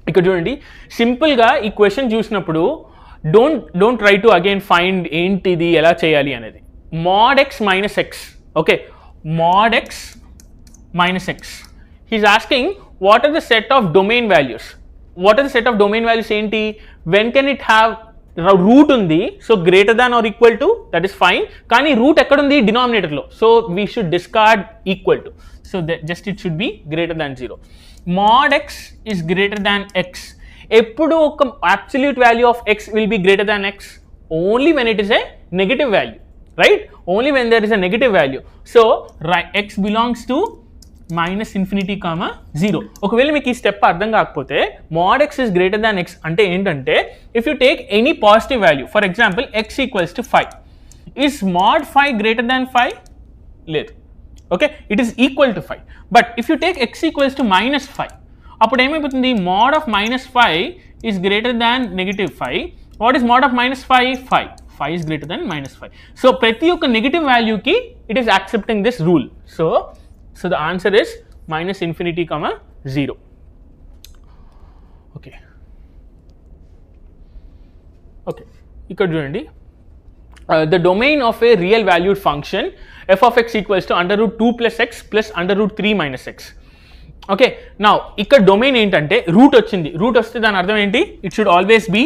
Speaker 1: ఇక్కడ చూడండి, సింపుల్గా ఈ క్వశ్చన్ చూసినప్పుడు don't try to again find ఏంటిది ఎలా చేయాలి అనేది. mod x minus x. Okay, mod x minus x. He's asking what are the set of domain values. What are the set of domain values ఏంటి, when can it have root ఉంది, so greater than or equal to, that is fine, కానీ root ఎక్కడుంది, డినామినేటర్లో, so we should discard equal to, so just it should be greater than 0. mod x is greater than x. ఎప్పుడు ఒక absolute value of x will be greater than x only when it is a negative value, right? Only when there is a negative value. So x belongs to minus infinity comma 0. ఒకవేళ మీకు ఈ step అర్థం కాకపోతే mod x is greater than x అంటే ఏంటంటే if you take any positive value, for example x equals to 5, is mod 5 greater than 5? లేదు. Okay, it is equal to 5. But if you take x equals to -5, అప్పుడు ఏమైపోతుంది? mod of -5 is greater than -5. What is mod of -5? 5. 5 is greater than -5. So ప్రతి ఒక్క negative వాల్యూకి it is accepting this rule. So the answer is minus infinity comma 0. Okay okay, ఇక్కడ చూడండి, the domain of a real valued function f of x equals to √2 + x + √3 - x. Okay, now ఇక్కడ domain ఏంటంటే root వచ్చింది. Root వస్తే దాని అర్థం ఏంటి? It should always be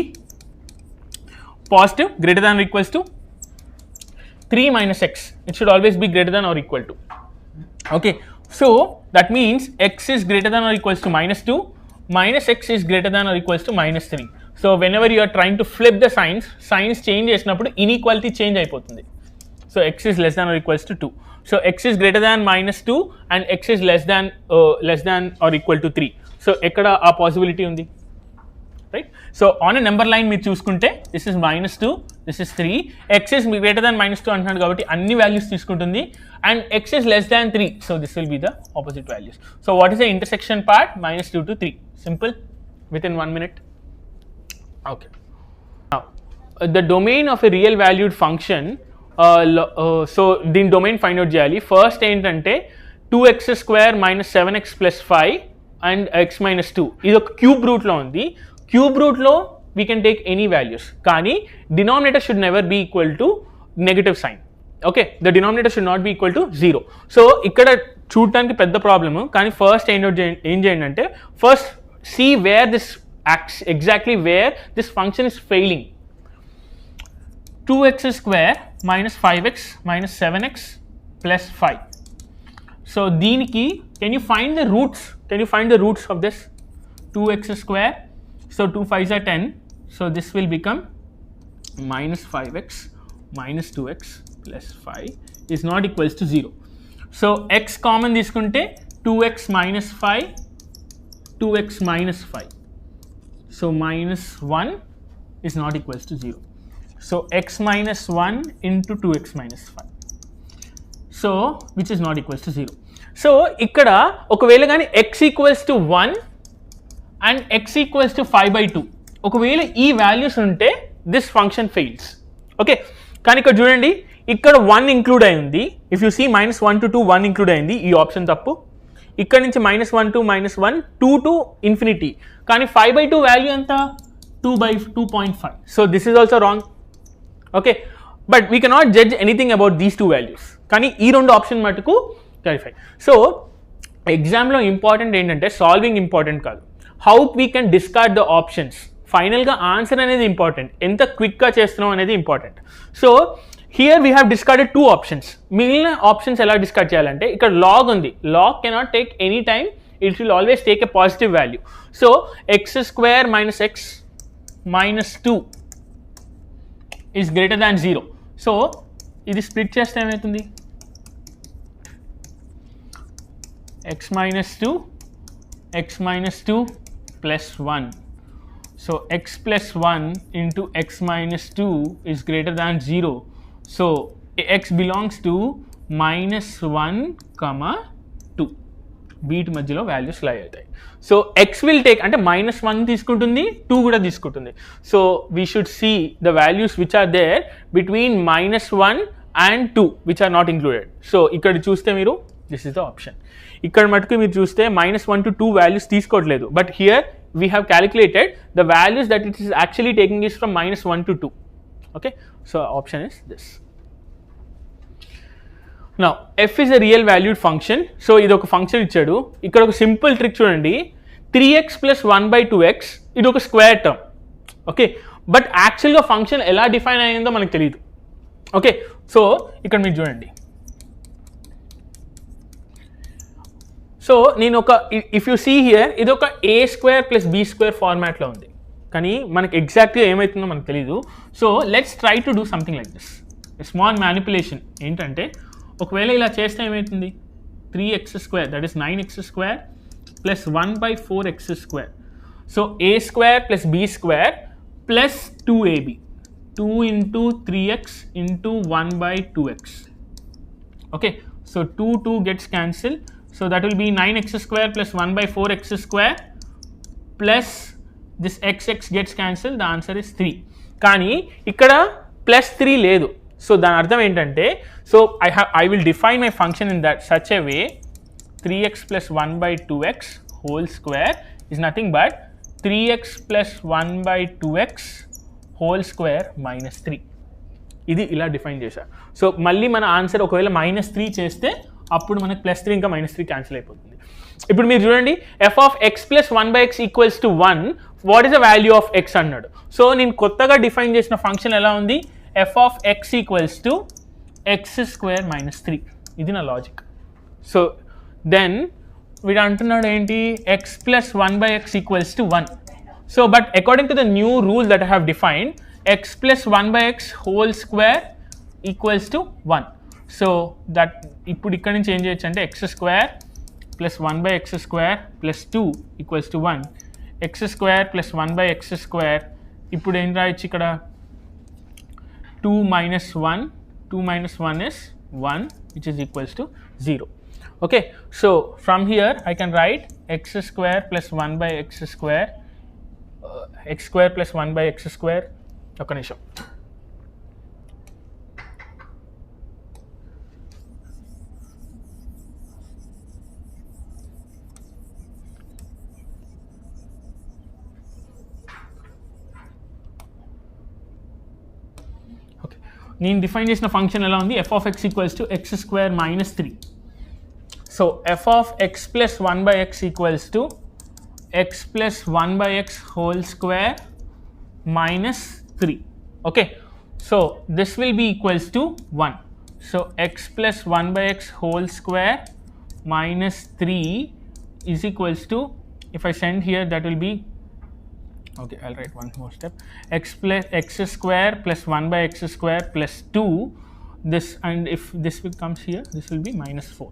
Speaker 1: positive, greater than or equals to 3 minus x. It should always be greater than or equal to. Okay, so that means x is greater than or equals to -2, minus x is greater than or equals to -3. So whenever you are trying to flip the signs change చేసినప్పుడు inequality change అయిపోతుంది. So x is less than or equals to 2. So x is greater than -2 and x is less than or equal to 3. So ఎక్కడ ఆ possibility ఉంది? Right? So on a number line మీరు చూసుకుంటే this is -2, this is 3, x is greater than -2 అంటున్నాడు కాబట్టి అన్ని values తీసుకుంటుంది, and x is less than 3, so this will be the opposite values. So what is the intersection part? -2 to 3. Simple, within 1 minute. Okay, now the domain of a real valued function, so దీని domain find out చేయాలి. First ఏంటంటే 2x² - 7x + 5 and x - 2, ఇది ఒక cube రూట్లో ఉంది. Cube రూట్లో we can take any values, కానీ denominator should never be equal to negative sign. Okay, the denominator should not be equal to 0. So ఇక్కడ చూడటానికి పెద్ద ప్రాబ్లము, కానీ ఫస్ట్ ఏం చేయండి అంటే first see where this exactly where this function is failing. 2x² - 5x - 7x + 5. So దీనికి can you find the roots of this 2x²? So 2 5s are 10, so this will become -5x - 2x + 5 is not equals to 0. So x common తీసుకుంటే 2x - 5, 2x - 5. So -1 is not equals to 0. So x - 1 into 2x - 5. So which is not equals to 0. So ఇక్కడ ఒకవేళ కానీ x equals to 1 and x equals to 5/2, ఒకవేళ ఈ values ఉంటే this function fails. Okay, కానీ ఇక్కడ చూడండి, ఇక్కడ 1 ఇంక్లూడ్ అయింది. If you see -1 to 2 1 include అయింది, ఈ ఆప్షన్ తప్పు. ఇక్కడ నుంచి -1 to -1, 2 to ఇన్ఫినిటీ, కానీ 5/2 వాల్యూ ఎంత? 2/2.5. So this is also wrong. Okay, but we cannot judge anything about these 2 values, కానీ ఈ 2 ఆప్షన్ మటుకు క్లారిఫై. సో ఎగ్జామ్లో ఇంపార్టెంట్ ఏంటంటే సాల్వింగ్ ఇంపార్టెంట్ కాదు, how we can discard the options. ఫైనల్గా ఆన్సర్ అనేది ఇంపార్టెంట్, ఎంత క్విక్గా చేస్తున్నాం అనేది important. So here we have discarded 2 options. మిగిలిన ఆప్షన్స్ ఎలా డిస్కార్డ్ చేయాలంటే ఇక్కడ లాగ్ ఉంది, log cannot take any time, it will always take a positive value. So x² - x - 2 is greater than 0. So ఇది స్ప్లిట్ చేస్తే ఏమవుతుంది? x - 2, x - 2 + 1. So x + 1 into x - 2 is greater than 0. So x belongs to -1, 2. వీటి మధ్యలో values లై అవుతాయి. So x will take అంటే -1 తీసుకుంటుంది, 2 కూడా తీసుకుంటుంది. So we should see the values which are there between -1 and 2 which are not included. So ఇక్కడ చూస్తే మీరు దిస్ ఇస్ ద ఆప్షన్. ఇక్కడ మటుకు మీరు చూస్తే -1 to 2 వాల్యూస్ తీసుకోవట్లేదు, but here we have calculated the values that it is actually taking is from -1 to 2. Okay, so option is this. Now f is a real valued function. So ఇది ఒక function ఇచ్చాడు, ఇక్కడ ఒక simple trick చూడండి, 3x + 1/2x ఇది ఒక square term. Okay, but యాక్చువల్గా function ఎలా డిఫైన్ అయ్యిందో మనకు తెలియదు. ఓకే, సో ఇక్కడ మీరు చూడండి, సో నేను ఒక ఇఫ్ యూ సీ హియర్ ఇది ఒక a² + b² ఫార్మాట్లో ఉంది, కానీ మనకి ఎగ్జాక్ట్గా ఏమవుతుందో మనకు తెలీదు. So let's try to do something like this, small manipulation. ఏంటంటే ఒకవేళ ఇలా చేస్తే ఏమవుతుంది? 3x square, that is 9x square plus 1 by 4x square. So a square plus b square plus 2ab, 2 into 3x into 1 by 2x. Okay, so 2 gets cancelled, so that will be 9x square plus 1 by 4x square plus this x gets cancelled, the answer is 3. కానీ ఇక్కడ plus 3 లేదు. So దాని అర్థం ఏంటంటే, so I will define my function in that such a way 3x plus 1 by 2x whole square is nothing but 3x plus 1 by 2x whole square minus 3. ఇది ఇలా define చేశా. So మళ్ళీ మన answer ఒకవేళ -3 చేస్తే అప్పుడు మనకు +3 ఇంకా -3 క్యాన్సిల్ అయిపోతుంది. ఇప్పుడు మీరు చూడండి, f of x plus 1 by x equals to 1, what is the value of x అన్నాడు. సో నేను కొత్తగా డిఫైన్ చేసిన ఫంక్షన్ ఎలా ఉంది, f of x equals to x square minus 3. ఇది నా లాజిక్. సో దెన్ వీడు అంటున్నాడు ఏంటి, x plus 1 by x equals to 1. So but according to the new rule that I have defined, x plus 1 by x whole square equals to 1. So that ఇప్పుడు ఇక్కడ నుంచి ఏం చేయొచ్చు అంటే x square plus 1 by x square plus 2 equals to 1. x square plus 1 by x square, ఇప్పుడు ఏం రాయొచ్చు ఇక్కడ, 2 minus 1, 2 minus 1 is 1, which is equals to 0. Okay, so from here I can write x square plus 1 by x square, x square plus 1 by x square. ఒక నిమిషం, నేను define చేసిన function ఎలా ఉంది, f of x equals to x square minus 3. So f of x plus 1 by x equals to x plus 1 by x whole square minus 3. Okay, so this will be equals to 1. So x plus 1 by x whole square minus 3 is equals to, if I send here, that will be, okay, I'll write one more step, x square plus 1 by x square plus 2, this, and if this comes here, this will be minus 4.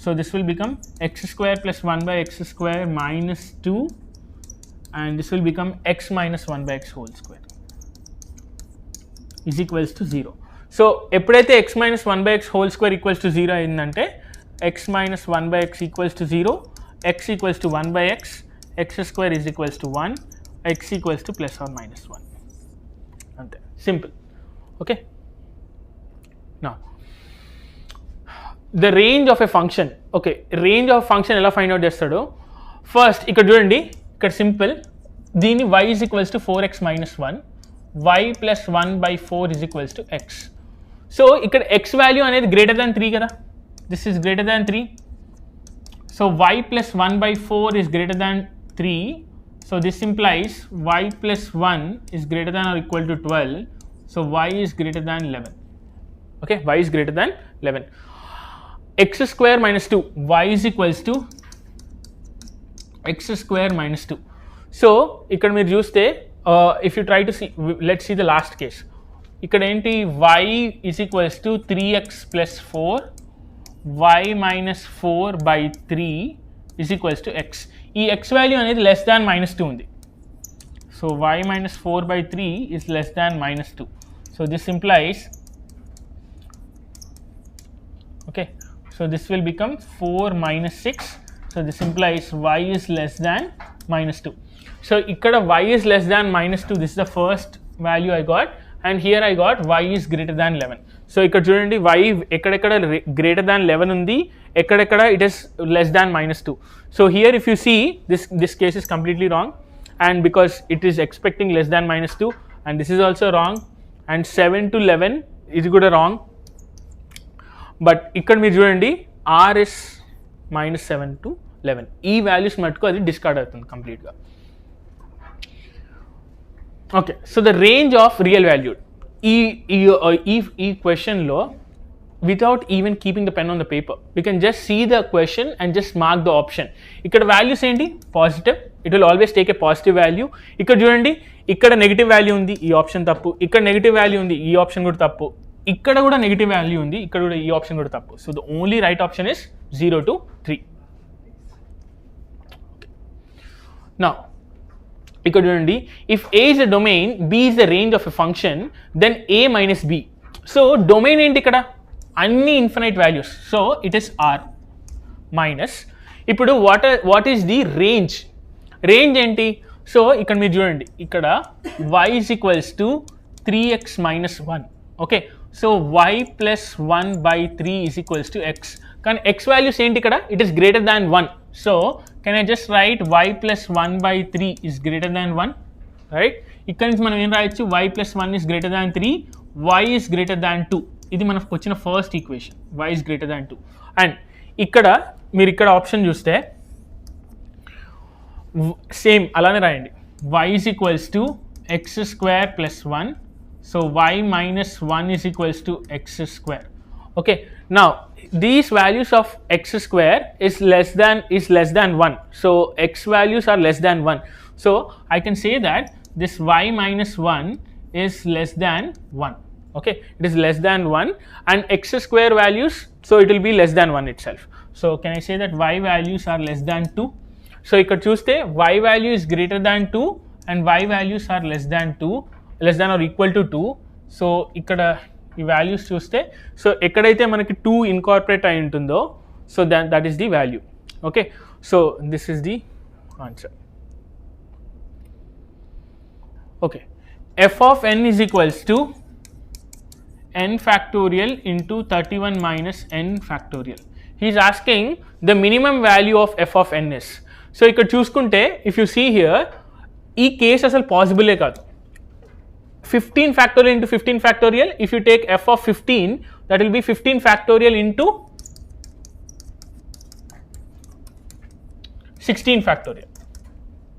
Speaker 1: So this will become x square plus 1 by x square minus 2, and this will become x minus 1 by x whole square is equals to 0. So ఎప్పుడైతే x minus 1 by x whole square equals to 0 అయిందంటే, x minus 1 by x equals to 0, x equals to 1 by x, x square is equals to 1, x equals to plus or minus 1. అంతే, simple. Okay, నా the range of a function. Okay, range of function ఎలా find out చేస్తాడో, first ఇక్కడ చూడండి, ఇక్కడ simple, దీన్ని y is equals to 4x minus 1, y plus 1 by 4 is equals to x. So ఇక్కడ x value అనేది greater than 3 కదా, this is greater than 3. So y plus 1 by 4 is greater than 3. So this implies y plus 1 is greater than or equal to 12. So y is greater than 11. Okay, y is greater than 11. X square minus 2, y is equals to x square minus 2. So ఇక్కడ మీరు చూస్తే, if you try to see, let's see the last case. ఇక్కడ ఏంటి, y is equals to 3x plus 4, y minus 4 by 3 is equals to x. ఈ x value అనేది less than -2 ఉంది. So y minus 4 by 3 is less than -2. So this implies, okay, so this will become 4 minus 6. So this implies y is less than -2. So ఇక్కడ y is less than -2, this is the first value I got, and here I got y is greater than 11. So ఇక్కడ చూడండి, y ఎక్కడెక్కడ greater than 11 ఉంది, ఎక్కడెక్కడ it is less than -2. So here if you see, this case is completely wrong, and because it is expecting less than -2, and this is also wrong, and 7 to 11 ఇది కూడా wrong. But ఇక్కడ మీరు చూడండి, r is -7 to 11, ఈ values మటుకు అది discard అవుతుంది కంప్లీట్గా. Okay, so the range of real value, ఈ క్వశ్చన్లో without even keeping the pen on the paper, we can just see the question and just mark the option. ఇక్కడ values ఏంటి, positive, it will always take a positive value. ఇక్కడ చూడండి, ఇక్కడ negative value ఉంది, ఈ option తప్పు, ఇక్కడ negative value ఉంది, ఈ ఆప్షన్ కూడా తప్పు. ఇక్కడ కూడా నెగిటివ్ వాల్యూ ఉంది, ఇక్కడ కూడా ఈ ఆప్షన్ కూడా తప్పు. So the only right option is 0 to 3. Now ఇక్కడ చూడండి, if A is a domain, B is the range of a function, then A minus B. So domain ఏంటి ఇక్కడ, అన్ని infinite values, so it is R minus. ఇప్పుడు what is the range, range ఏంటి, so ఇక్కడ మీరు చూడండి, ఇక్కడ y is equals to 3x minus 1. Okay, so y plus 1 by 3 is equals to x. కానీ x వాల్యూస్ ఏంటి ఇక్కడ, it is greater than 1. So can I just right y plus 1 by 3 is greater than 1, right. ఇక్కడ నుంచి మనం ఏం రాయొచ్చు, y plus 1 is greater than 3, y is greater than 2. ఇది మనకు వచ్చిన first equation, y is greater than 2. And ఇక్కడ మీరు ఇక్కడ ఆప్షన్ చూస్తే సేమ్ అలానే రాయండి, y is equals to x square plus 1. So y minus 1 is equals to x square. Okay, now these values of x square is less than 1. So x values are less than 1. So I can say that this y minus 1 is less than 1. Okay, it is less than 1, and x square values, so it will be less than 1 itself. So can I say that y values are less than 2? So ఇక్కడ చూస్తే y value is greater than 2 and y values are less than or equal to 2. So ఇక్కడ ఈ values చూస్తే, so ఎక్కడైతే మనకి 2 incorporate అయి ఉంటుందో, so that is the value. Okay, so this is the answer. Okay, f of n is equals to n factorial into 31 minus n factorial. He is asking the minimum value of f of n is. So ఇక్కడ చూసుకుంటే, if you see here, ఈ case అసలు పాసిబులే కాదు. 15 factorial into 15 factorial, if you take f of 15, that will be 15 factorial into 16 factorial.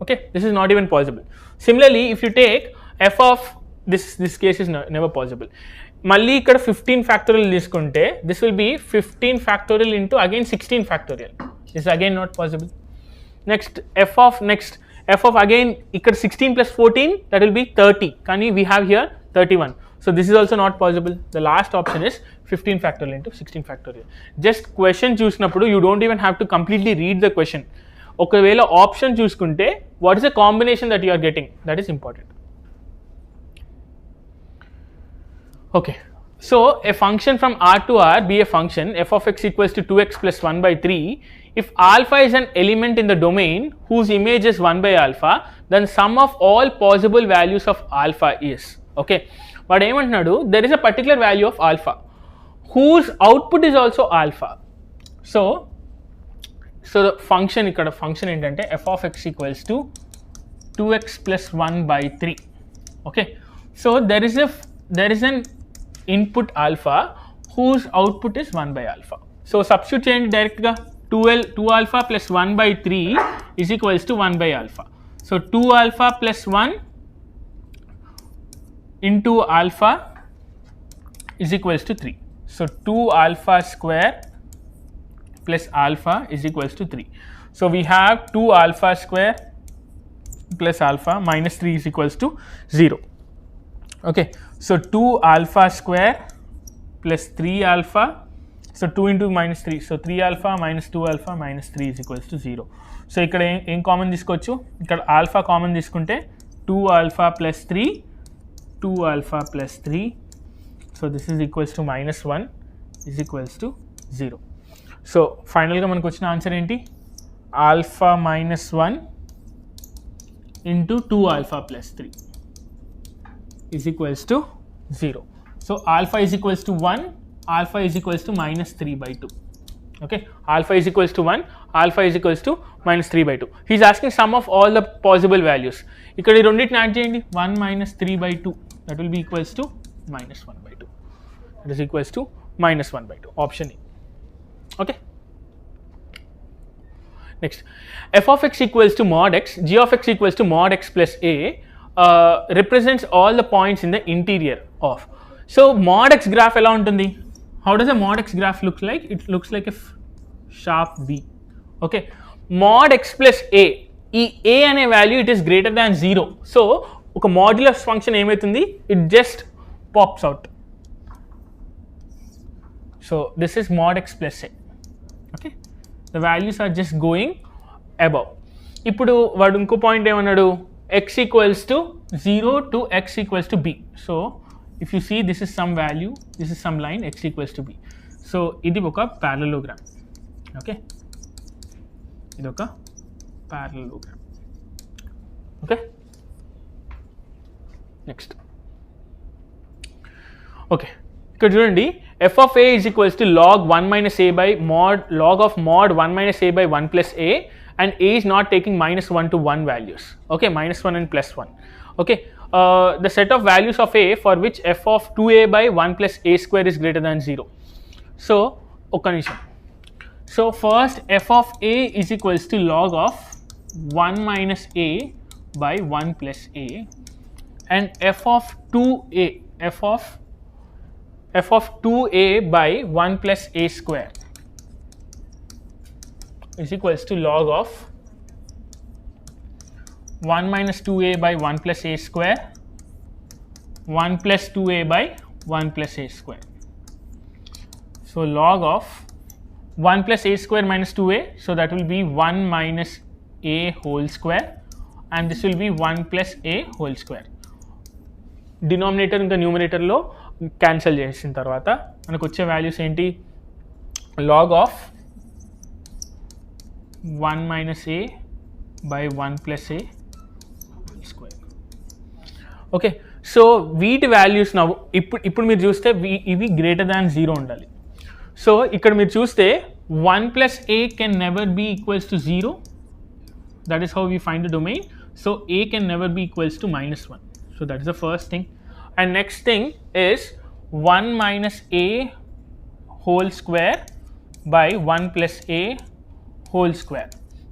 Speaker 1: Okay, this is not even possible. Similarly, if you take f of this case is never possible. మళ్ళీ ఇక్కడ 15 factorial తీసుకుంటే, this will be 15 factorial into again 16 factorial. This is again not possible. Next f of again ఇక్కడ 16 plus 14, that will be 30. కానీ we have here 31. So this is also not possible. The last option is 15 factorial into 16 factorial. Just question చూసినప్పుడు you don't even have to completely read the question. ఒకవేళ option చూసుకుంటే, what is the combination that you are getting, that is important. Okay, so a function from R to R be a function f of x equals to 2x plus 1 by 3. If alpha is an element in the domain whose image is 1 by alpha, then sum of all possible values of alpha is. Okay, but ఏమంటున్నాడు, there is a particular value of alpha whose output is also alpha. So the function ఇక్కడ function ఏంటంటే f of x equals to 2x plus 1 by 3. Okay, so there is an input alpha whose output is 1 by alpha. So substitute చేయండి డైరెక్ట్గా, 2 alpha plus 1 by 3 is equals to 1 by alpha. So 2 alpha plus 1 into alpha is equals to 3. So 2 alpha square plus alpha is equals to 3. So we have 2 alpha square plus alpha minus 3 is equals to 0. Okay, so 2 alpha square plus 3 alpha, so 2 into minus 3, so 3 alpha minus 2 alpha minus 3 is equals to 0. So ఇక్కడ ఏం common తీసుకోవచ్చు, ఇక్కడ alpha common తీసుకుంటే 2 alpha plus 3, 2 alpha plus 3, so this is equals to minus 1 is equals to 0. So ఫైనల్గా మనకు వచ్చిన answer ఏంటి, alpha minus 1 into 2 alpha plus 3 is equals to 0. So alpha is equals to 1, alpha is equals to minus 3 by 2. Okay, alpha is equals to 1, alpha is equals to minus 3 by 2. He is asking sum of all the possible values. ఇక్కడ ఈ రెండింటిని add చేయండి, 1 minus 3 by 2, that will be equals to minus 1 by 2. That is equals to minus 1 by 2, option A. Okay, next, f of x equals to mod x, g of x equals to mod x plus a, represents all the points in the interior of. So mod x graph ఎలా ఉంటుంది, how does a mod x graph look like? It looks like a sharp V. Okay, mod x plus a, ఈ a అనే value it is greater than 0. So ఒక modulus function ఏమవుతుంది, it just pops out. So this is mod x plus a. Okay, the values are just going above. ఇప్పుడు వాడు ఇంకో point ఏమన్నాడు, x equals to 0 to x equals to b. So if you see, this is some value, this is some line, x equals to b. So ఇది ఒక parallelogram. Okay, ఇది ఒక parallelogram. Okay, next. Okay, ఇక్కడ చూడండి, f of a is equals to log 1 minus a by mod log of mod 1 minus a by 1 plus a, and a is not taking minus 1 to 1 values. Okay, minus 1 and plus 1. Okay, the set of values of a for which f of 2a by 1 plus a square is greater than 0. So okay, so first f of a is equals to log of 1 minus a by 1 plus a, and f of 2a f of 2a by 1 plus a square is equals to log of 1 minus 2a by 1 plus a square 1 plus 2a by 1 plus a square. So log of 1 plus a square minus 2a, so that will be 1 minus a whole square, and this will be 1 plus a whole square. Denominator ఇంకా numerator లో cancel చేసిన తర్వాత మనకు వచ్చే values ఏంటి, log of 1 minus a by 1 plus a square. Okay, so వీటి values నా ఇప్పుడు మీరు చూస్తే ఇవి గ్రేటర్ దాన్ 0 ఉండాలి. సో ఇక్కడ మీరు చూస్తే 1 plus a can never be equals to 0. That is how we find the domain. So a can never be equals to minus 1. So that is the first thing. And next thing is 1 minus a whole square by 1 plus a whole square.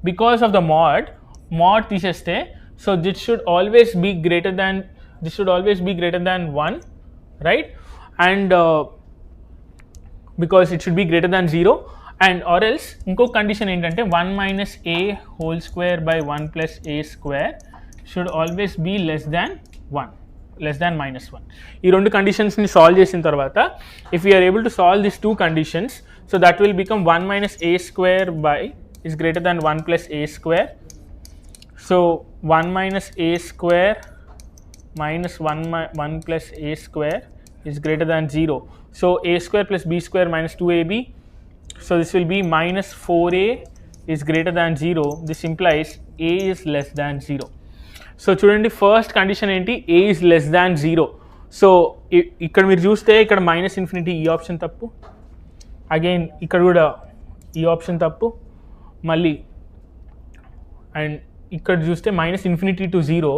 Speaker 1: Because of the mod తీసేస్తే, so this should always be greater than 1, right? And because it should be greater than 0, and or else ఇంకో condition ఏంటంటే 1 minus a whole square by 1 plus a square should always be less than 1, less than minus 1. ఈ రెండు కండిషన్స్ని solve చేసిన తర్వాత, if we are able to solve these two conditions, so that will become 1 minus a square by is greater than 1 plus a square. So 1 minus a square minus 1 plus a square is greater than 0. So a square plus b square minus 2ab, so this will be minus 4a is greater than 0. This implies a is less than 0. So చూడండి, first condition ఏంటి, a is less than 0. So ఇక్కడ మీరు చూస్తే ఇక్కడ minus infinity, ఈ option తప్పు. Again ఇక్కడ కూడా ఈ ఆప్షన్ తప్పు. మళ్ళీ అండ్ ఇక్కడ చూస్తే minus infinity to 0.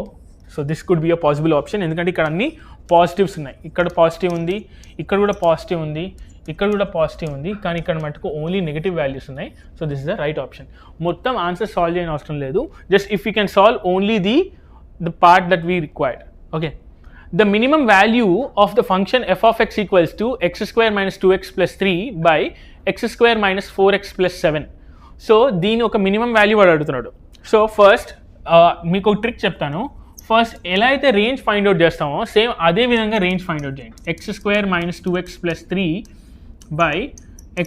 Speaker 1: So this could be a possible option, ఎందుకంటే ఇక్కడ అన్ని పాజిటివ్స్ ఉన్నాయి. ఇక్కడ పాజిటివ్ ఉంది, ఇక్కడ కూడా పాజిటివ్ ఉంది, ఇక్కడ కూడా పాజిటివ్ ఉంది, కానీ ఇక్కడ మటుకు ఓన్లీ నెగిటివ్ వాల్యూస్ ఉన్నాయి. So this is the right option. మొత్తం ఆన్సర్ సాల్వ్ చేయని అవసరం లేదు, just if you can solve only the part that we required. Okay, the minimum value of the function f of x equals to x square minus 2x plus 3 by x square minus 4x plus 7. So దీని ఒక minimum value వాడు అడుగుతున్నాడు. So first మీకు ఒక trick చెప్తాను. First ఎలా అయితే range find out చేస్తామో సేమ్ అదే విధంగా రేంజ్ ఫైండ్ అవుట్ చేయండి. x square minus 2x plus 3 by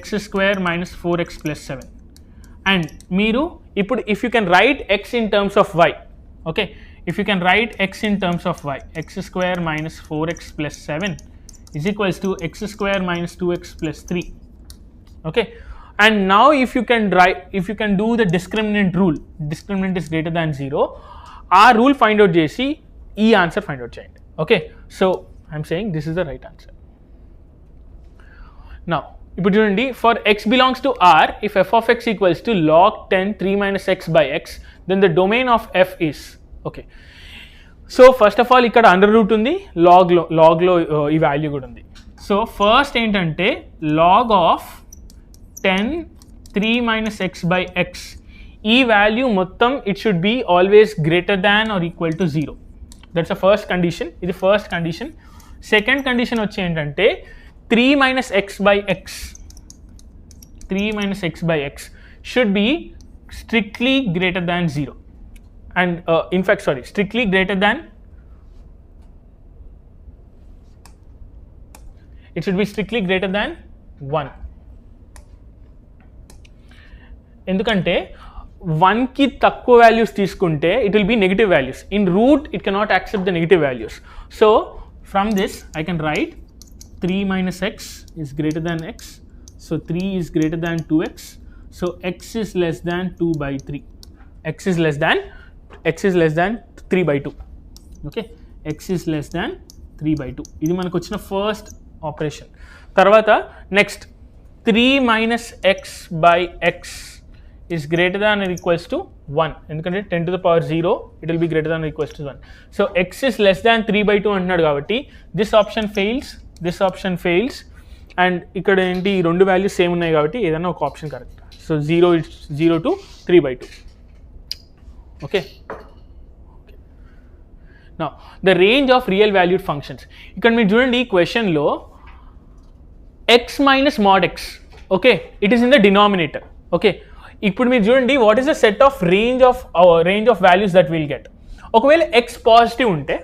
Speaker 1: x square minus 4x plus 7. And మీరు ఇప్పుడు if you can write x in terms of y, okay, if you can write x in terms of y, x square minus 4x plus 7 is equals to x square minus 2x plus 3. Okay, and now if you can do the discriminant rule, discriminant is greater than 0, ఆ rule find out చేసి ఈ answer find out చేయండి. Okay, so I'm saying this is the right answer. Now ఇప్పుడు చూడండి, for x belongs to R, if f of x equals to log 10 3 minus x by x, then the domain of f is, ఓకే. So first of all ఇక్కడ under root ఉంది, లాగ్లో ఈ value కూడా ఉంది. So first ఏంటంటే log of 10 3 minus x by x, ఈ value మొత్తం it should be always greater than or equal to 0. That's a first condition, ఇది ఫస్ట్ కండిషన్. సెకండ్ కండిషన్ వచ్చి ఏంటంటే 3 minus x by x, 3 minus x by x should be strictly greater than 0. And in fact, sorry, strictly greater than, it should be strictly greater than 1. ఎందుకంటే 1కి తక్కువ values తీసుకుంటే it will be negative values. In root it cannot accept the negative values. So from this I can write 3 minus x is greater than x. So 3 is greater than 2x. So x is less than 2 by 3. X is less than 3 by 2. Okay, x is less than 3 by 2. ఇది మనకు వచ్చిన first operation. తర్వాత next 3 minus x by x is greater than or equals to 1. ఎందుకంటే 10 to the power 0 it will be greater than or equals to 1. So x is less than 3 by 2 అంటున్నాడు కాబట్టి this option fails and ఇక్కడ ఏంటి ఈ రెండు values same ఉన్నాయి కాబట్టి ఏదైనా ఒక option correct. So 0 to 3 by 2. Okay, now the range of real valued functions. ఇక్కడ మీరు చూడండి ఈ క్వశ్చన్లో x minus mod x, okay, it is in the denominator. Okay, ఇప్పుడు మీరు చూడండి what is the set of range of values that will get. ఒకవేళ x positive ఉంటే,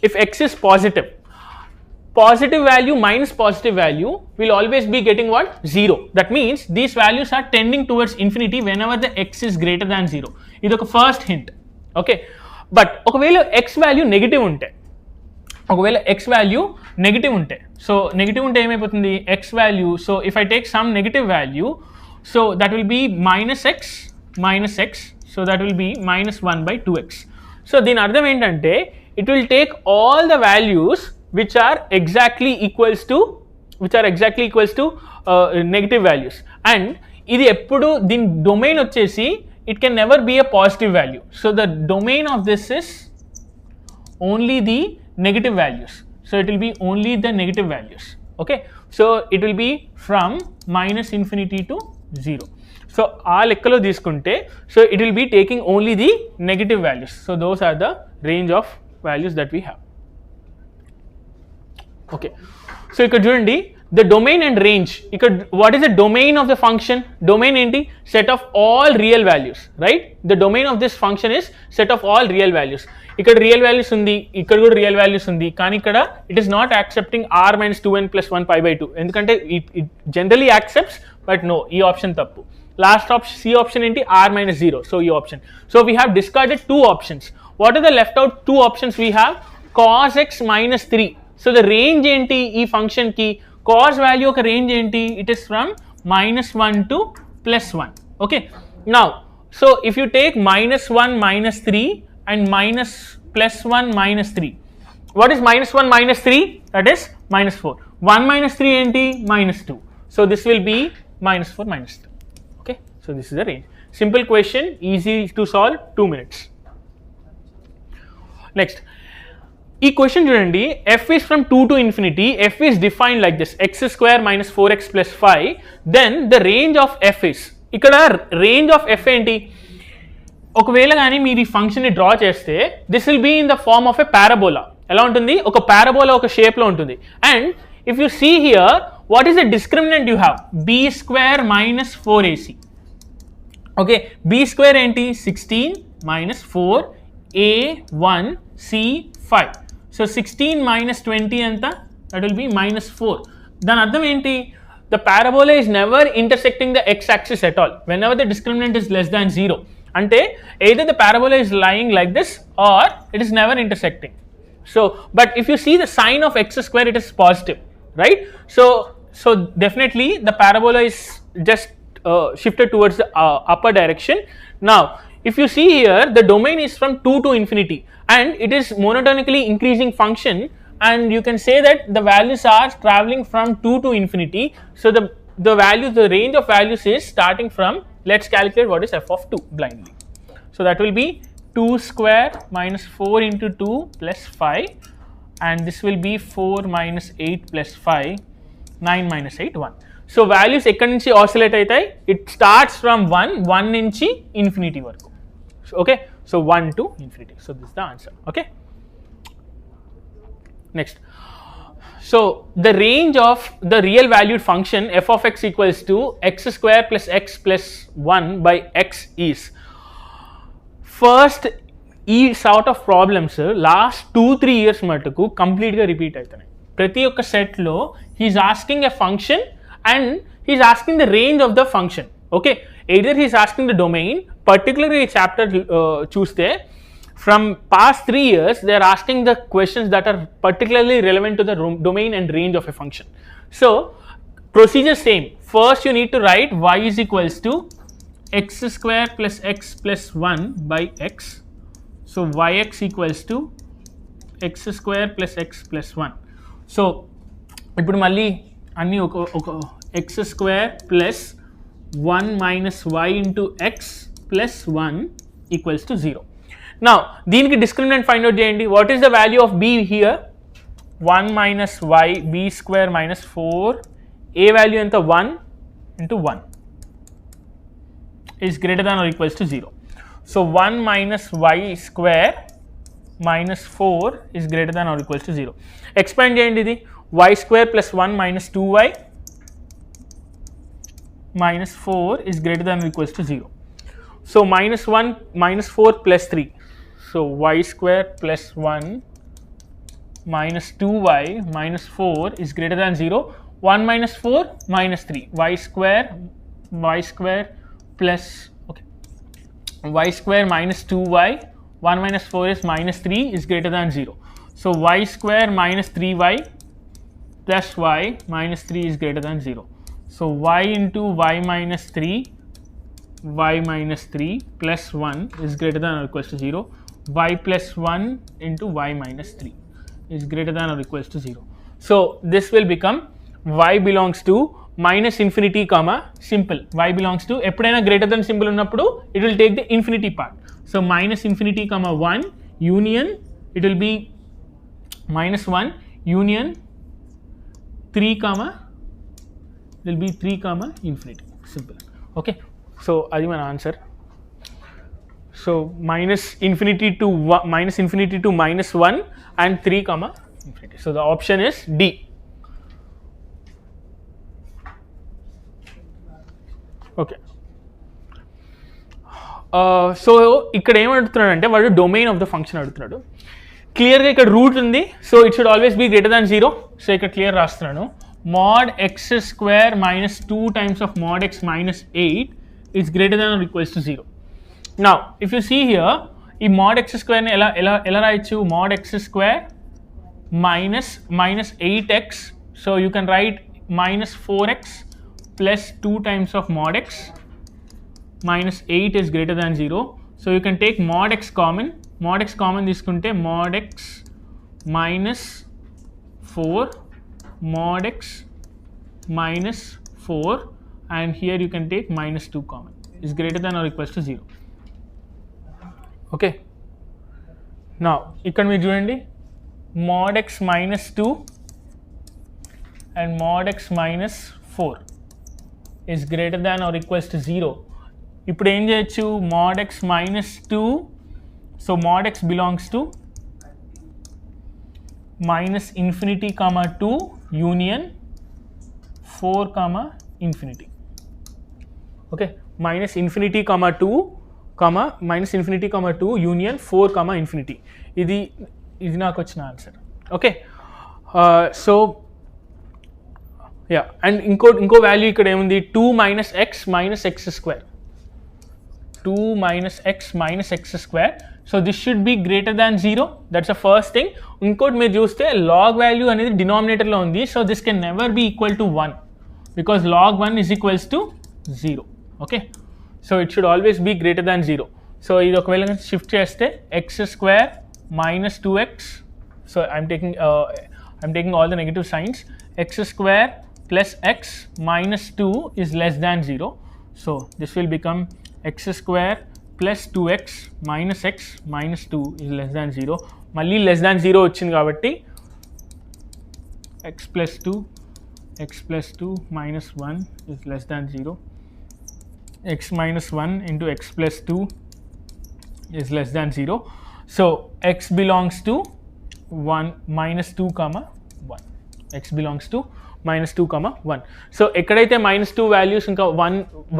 Speaker 1: if x is positive value minus positive value will always be getting what? 0. That means these values are tending towards infinity whenever the x is greater than 0. ఇది ఒక first hint. Okay, but ఒకవేళ x value negative ఉంటే, so negative ఉంటే ఏమైపోతుంది x value. So if I take some negative value, so that will be minus x, so that will be minus 1 by 2x. So దీని అర్థం ఏంటంటే it will take all the values which are exactly equals to negative values, and ఇది ఎప్పుడు దీని domain వచ్చేసి it can never be a positive value. So the domain of this is only the negative values. So it will be only the negative values. Okay, so it will be from minus infinity to 0. So ఆ లెక్కలో తీసుకుంటే, so it will be taking only the negative values. So those are the range of values that we have. Okay, so ఇక్కడ చూడండి the domain and range. ఇక్కడ what is the domain of the function? Domain ఏంటి? Set of all real values, right? The domain of this function is set of all real values. ఇక్కడ real values ఉంది, ఇక్కడ కూడా real values ఉంది, కానీ ఇక్కడ it is not accepting r minus 2n plus 1 pi by 2. ఎందుకంటే it generally accepts, but no, ఈ option తప్పు. లాస్ట్ ఆప్షన్ సి ఆప్షన్ ఏంటి? r minus 0. సో ఈ option. So we have discarded 2 options. What are the left out 2 options? We have cos x minus 3. So the range ఏంటి ఈ ఫంక్షన్కి? cos value ఒక range ఏంటి? It is from -1 to +1. Okay, now so if you take -1 minus 3 and +1 minus 3. What is -1 minus 3? That is -4. 1 minus 3 ఏంటి? -2. So this will be -4 minus 2. Okay, so this is the range. Simple question, easy to solve, 2 minutes. Next, ఈ question చూడండి, f is from 2 to infinity. F is defined like this: x square minus 4x plus 5. Then the range of f is, ఇక్కడ range of f ఏంటి? ఒకవేళ కానీ మీరు ఈ ఫంక్షన్ని draw చేస్తే this will be in the form of a parabola. ఎలా ఉంటుంది? ఒక పారాబోలా ఒక షేప్లో ఉంటుంది. And if you see here, what is the discriminant you have? b square minus 4ac. Okay, b square ఏంటి? 16 minus 4 a1 c5. So 16 minus 20 ఎంత? That will be -4. దాని అర్థం ఏంటి? The parabola is never intersecting the x-axis at all whenever the discriminant is less than 0. అంటే either the parabola is lying like this or it is never intersecting. So but if you see the sign of x square, it is positive, right? So definitely the parabola is just shifted towards the upper direction. Now if you see here, the domain is from 2 to infinity and it is monotonically increasing function, and you can say that the values are traveling from 2 to infinity. So the range of values is starting from, let's calculate what is f of 2 blindly. So that will be 2 square minus 4 into 2 plus 5, and this will be 4 minus 8 plus 5, 9 minus 8, 1. So values ekkadi nunchi oscillate aitayi, it starts from 1 nunchi infinity varaku. Okay, so 1 to infinity. So this is the answer. Okay, next, so the range of the real valued function f of x equals to x square plus x plus 1 by x is, first ఈ sort of problems last 2-3 years మటుకు కంప్లీట్గా repeat అవుతున్నాయి. ప్రతి ఒక్క సెట్లో he's asking a function and he's asking the range of the function. Okay, either he's asking the domain, particularly chapter choose from past 3 years they are asking the questions that are particularly relevant to the domain and range of a function. So procedure same. First you need to write y is equals to x square plus x plus 1 by x. So yx equals to x square plus x plus 1. So ఇప్పుడు మళ్ళీ అన్నీ ఒక x square plus 1 minus y into x plus 1 equals to 0. Now దీనికి discriminant find out చేయండి. What is the value of b here? 1 minus y b square minus 4, a value ఎంత 1 into 1 is greater than or equals to 0. So 1 minus y square minus 4 is greater than or equals to 0. Expand చేయండి ఇది y square plus 1 minus 2y minus 4 is greater than or equals to 0. So minus 1 minus 4 plus 3. So y square plus 1 minus 2y minus 4 is greater than 0. 1 minus 4 minus 3. y square plus y square minus 2y, 1 minus 4 is minus 3 is greater than 0. So y square minus 3y plus y minus 3 is greater than 0. So y into y minus 3 plus 1 is greater than or equals to 0. Y plus 1 into y minus 3 is greater than or equals to 0. So this will become y belongs to minus infinity comma simple. Y belongs to ఎప్పుడైనా greater than symbol ఉన్నప్పుడు it will take the infinity part. So minus infinity comma 1 union, it will be minus 1 union 3 comma, it will be 3 comma infinity, simple. Okay, so అది మన answer. So minus infinity to minus 1 and 3 comma infinity. So the option is D. Okay, so ఇక్కడ ఏం అడుగుతున్నాడు అంటే వాడు domain of the function అడుగుతున్నాడు. క్లియర్గా ఇక్కడ రూట్ ఉంది, so it should always be greater than 0. So ఇక్కడ క్లియర్ రాస్తున్నాను, mod x square minus 2 times of mod x minus 8 is greater than or equals to 0. Now if you see here, ఈ mod x square ని ఎలా రాయొచ్చు, mod x square minus 8x, so you can write minus 4x plus 2 times of mod x minus 8 is greater than 0. So you can take mod x common తీసుకుంటే mod x minus 4 mod x minus 4 and here you can take minus 2 common is greater than or equals to 0. Okay, now ఇక్కడ మీరు చూడండి mod x minus 2 and mod x minus 4 is greater than or equals to 0. ఇప్పుడు ఏం చేయొచ్చు, mod x minus 2, so mod x belongs to minus infinity comma 2 union 4 comma infinity. Okay, minus infinity comma 2 union 4 comma infinity. ఇది నాకు వచ్చిన answer. Okay, so yeah, and ఇంకో value ఇక్కడ ఏముంది, 2 minus x minus x square, 2 minus x minus x square. So this should be greater than 0. That's the first thing. ఇంకోటి మీరు చూస్తే log value అనేది డినామినేటర్లో ఉంది, so this can never be equal to 1 because log 1 is equals to 0. Okay, so it should always be greater than 0. So ఇది ఒకవేళ shift చేస్తే x square minus 2x, so I'm taking all the negative signs, x square plus x minus 2 is less than 0. So this will become x square plus 2x minus x minus 2 is less than 0. మళ్ళీ less than 0 వచ్చింది కాబట్టి x plus 2 minus 1 is less than 0. x minus 1 into x plus 2 is less than 0. So x belongs to 1 minus 2 comma 1. x belongs to minus 2 comma 1. So ఎక్కడైతే minus 2 values ఇంకా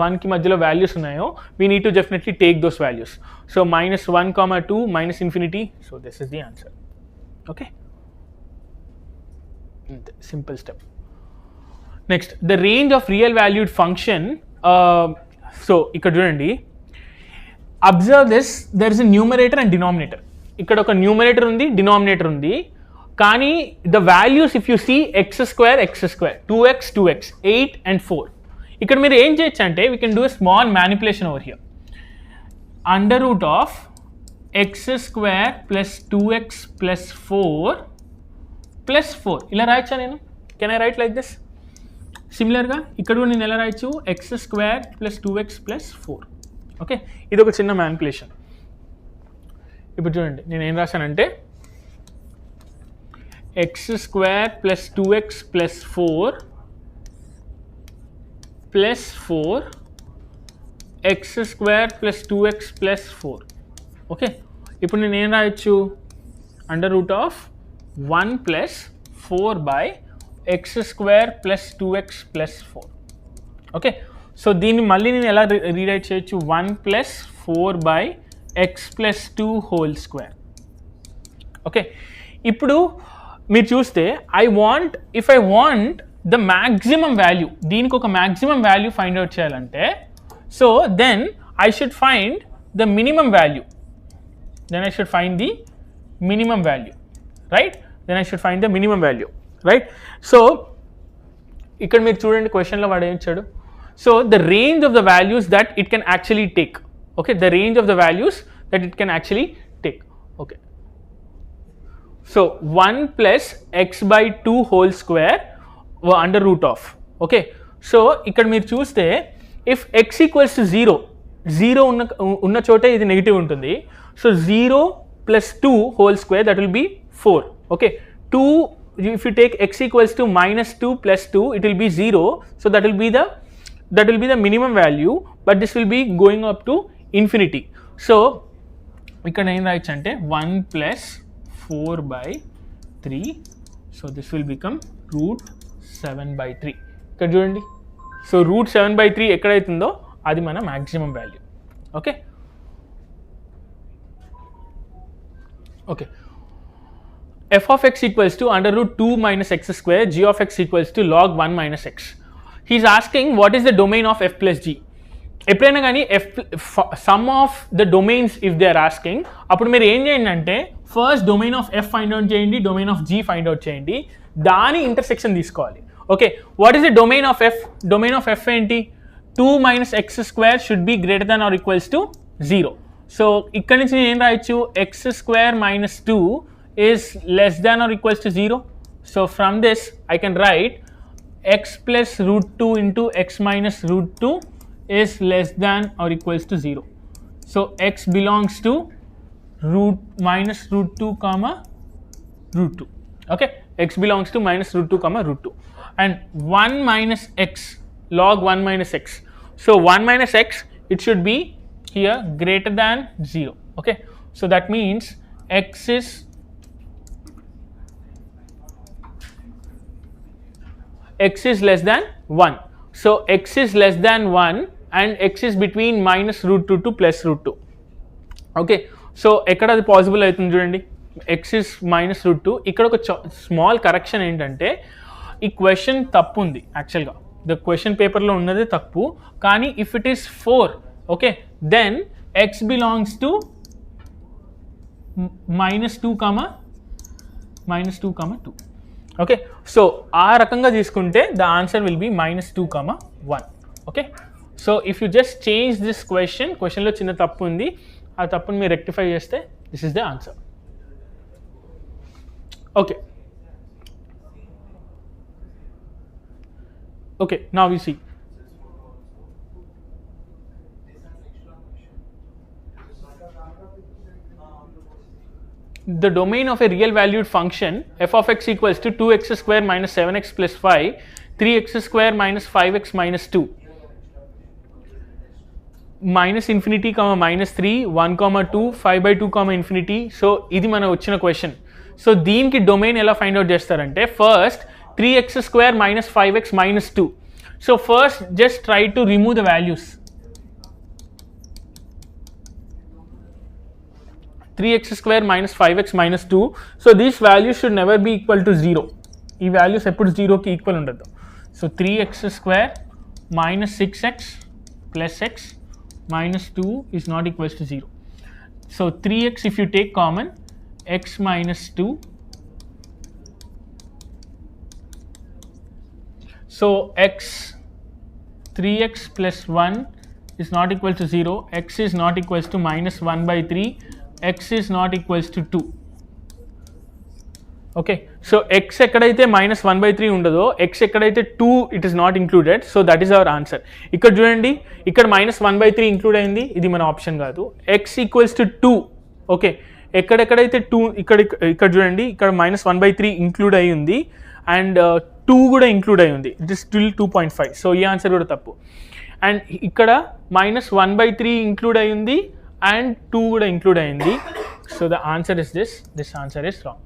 Speaker 1: 1కి మధ్యలో values ఉన్నాయో we need to definitely take those values. So minus 1 comma 2 minus infinity, so this is the answer. Okay, simple step. Next the range of real valued function. So ఇక్కడ చూడండి, observe this, there is a numerator and denominator. ఇక్కడ ఒక numerator ఉంది, denominator ఉంది, కానీ the values if you see x square 2x 8 and 4. ఇక్కడ మీరు ఏం చేయొచ్చు అంటే we can do a small manipulation over here. Under root of x square plus 2x plus 4 plus 4 ఇలా రాయొచ్చా నేను? Can I right like this? సిమిలర్గా ఇక్కడ కూడా నేను ఎలా రాయొచ్చు? X square plus 2x plus 4. Okay, ఇది ఒక చిన్న మ్యానిపులేషన్. ఇప్పుడు చూడండి నేను ఏం రాశానంటే x square plus 2x plus 4 plus 4 x square plus 2x plus 4. Okay, ఇప్పుడు నేను ఏం రాయొచ్చు? Under root of 1 plus 4 by x square plus 2x plus 4. Okay, so దీన్ని మళ్ళీ నేను ఎలా రీరైట్ చేయొచ్చు? 1 plus 4 by x plus 2 whole square. Okay, ఇప్పుడు మీరు చూస్తే if I want the maximum value, దీనికి ఒక మ్యాక్సిమం వాల్యూ ఫైండ్ అవుట్ చేయాలంటే, so then I should find the minimum value. Right? సో ఇక్కడ మీరు చూడండి క్వశ్చన్లో వాడు ఏం ఇచ్చాడు? So the range of the values that it can actually take. Okay, the range of the values that it can actually take. Okay, so 1 plus x by 2 whole square under root of. Okay, so ఇక్కడ మీరు చూస్తే if X equals to 0 ఉన్న చోటే ఇది negative ఉంటుంది. So 0 plus 2 whole square that will be 4. Okay, 2 if you take x equals to minus 2 plus 2, it will be 0. So that will be the minimum value, but this will be going up to infinity. So ikkada em rayochu ante 1 plus 4 by 3. So this will become root 7 by 3. ikkada chudandi, so root 7 by 3 ekkada aitundo adi mana maximum value. Okay, f of x equals to under root 2 minus x square, g of x equals to log 1 minus x. He is asking what is the domain of f plus g. ఎప్పుడైనా కానీ sum of the domains if they are asking, అప్పుడు మీరు ఏం చేయండి అంటే first domain of f find out చేయండి, domain of g find out చేయండి, దాని ఇంటర్సెక్షన్ తీసుకోవాలి. Okay, what is the domain of f? Domain of f ఏంటి? 2 minus x square should be greater than or equals to 0. So ఇక్కడ నుంచి నేను ఏం రాయొచ్చు? x square minus 2 is less than or equals to 0. So from this I can write x plus root 2 into x minus root 2 is less than or equals to 0. So x belongs to root minus root 2 comma root 2. Okay, x belongs to minus root 2 comma root 2, and 1 minus x log 1 minus x. So 1 minus x, it should be here greater than 0. Okay, so that means x is less than 1. So x is less than 1 and x is between minus root 2 to plus root 2. Okay, so ekkada అది possible అవుతుంది చూడండి, x is minus root 2. ఇక్కడ ఒక small correction ఏంటంటే ఈ question తప్పు ఉంది యాక్చువల్గా, ద క్వశ్చన్ పేపర్లో ఉన్నది తప్పు, కానీ if it is 4, okay, then x belongs to -2 comma -2 okay. సో ఆ రకంగా తీసుకుంటే the answer will be -2, 1. Okay, so if you just change this క్వశ్చన్లో చిన్న తప్పు ఉంది, ఆ తప్పుని మీరు రెక్టిఫై చేస్తే this is the answer. Okay, okay, now we see the domain of a real valued function f of x equals to 2x square minus 7x plus 5, 3x square minus 5x minus 2, minus infinity comma minus 3, 1 comma 2, 5 by 2 comma infinity. So ఇది మన వచ్చిన question. So దీనికి domain ఎలా find out చేస్తారంటే first 3x square minus 5x minus 2. So first just try to remove the values. 3x square minus 5x minus 2. So these values should never be equal to 0. ఈ values ఎప్పుడు 0కి equal ఉండదు. So 3x square minus 6x plus x minus 2 is not equals to 0. So 3x, if you take common, x minus 2. So 3x plus 1 is not equal to 0, x is not equals to minus 1 by 3, x is not equals to 2. Okay, so x ekkadaithe minus 1 by 3 ఉండదో x ekkadaithe 2 it is not included, so that is our answer. ఇక్కడ చూడండి, ఇక్కడ minus 1 by 3 include అయింది, ఇది మన option కాదు. x equals to 2. Okay, ఎక్కడెక్కడైతే 2 ఇక్కడ చూడండి, ఇక్కడ minus 1 by 3 ఇంక్లూడ్ అయి ఉంది అండ్ 2 కూడా ఇంక్లూడ్ అయి ఉంది, ఇట్ ఇస్ స్టిల్ 2.5. సో ఈ ఆన్సర్ కూడా తప్పు. అండ్ ఇక్కడ minus 1 by 3 ఇంక్లూడ్ అయి ఉంది అండ్ 2 కూడా ఇంక్లూడ్ అయింది. So the answer is this answer is wrong.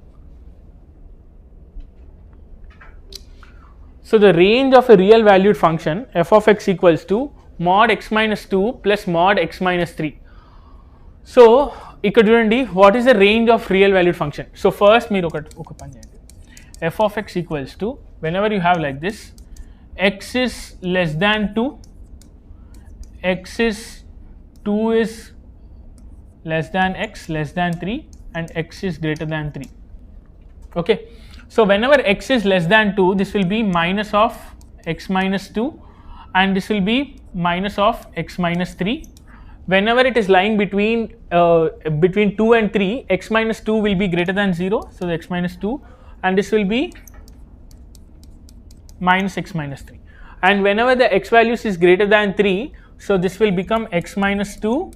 Speaker 1: So the range of a real valued function f of x equals to mod x minus 2 plus mod x minus 3. So ikkada chudandi, what is the range of real valued function? So first meer oka pani cheyandi, f of x equals to, whenever you have like this, x is less than 2, x is 2 is less than x less than 3 and x is greater than 3. Okay, so whenever x is less than 2, this will be minus of x minus 2 and this will be minus of x minus 3. Whenever it is lying between 2 and 3, x minus 2 will be greater than 0, so the x minus 2, and this will be minus x minus 3. And whenever the x values is greater than 3, so this will become x minus 2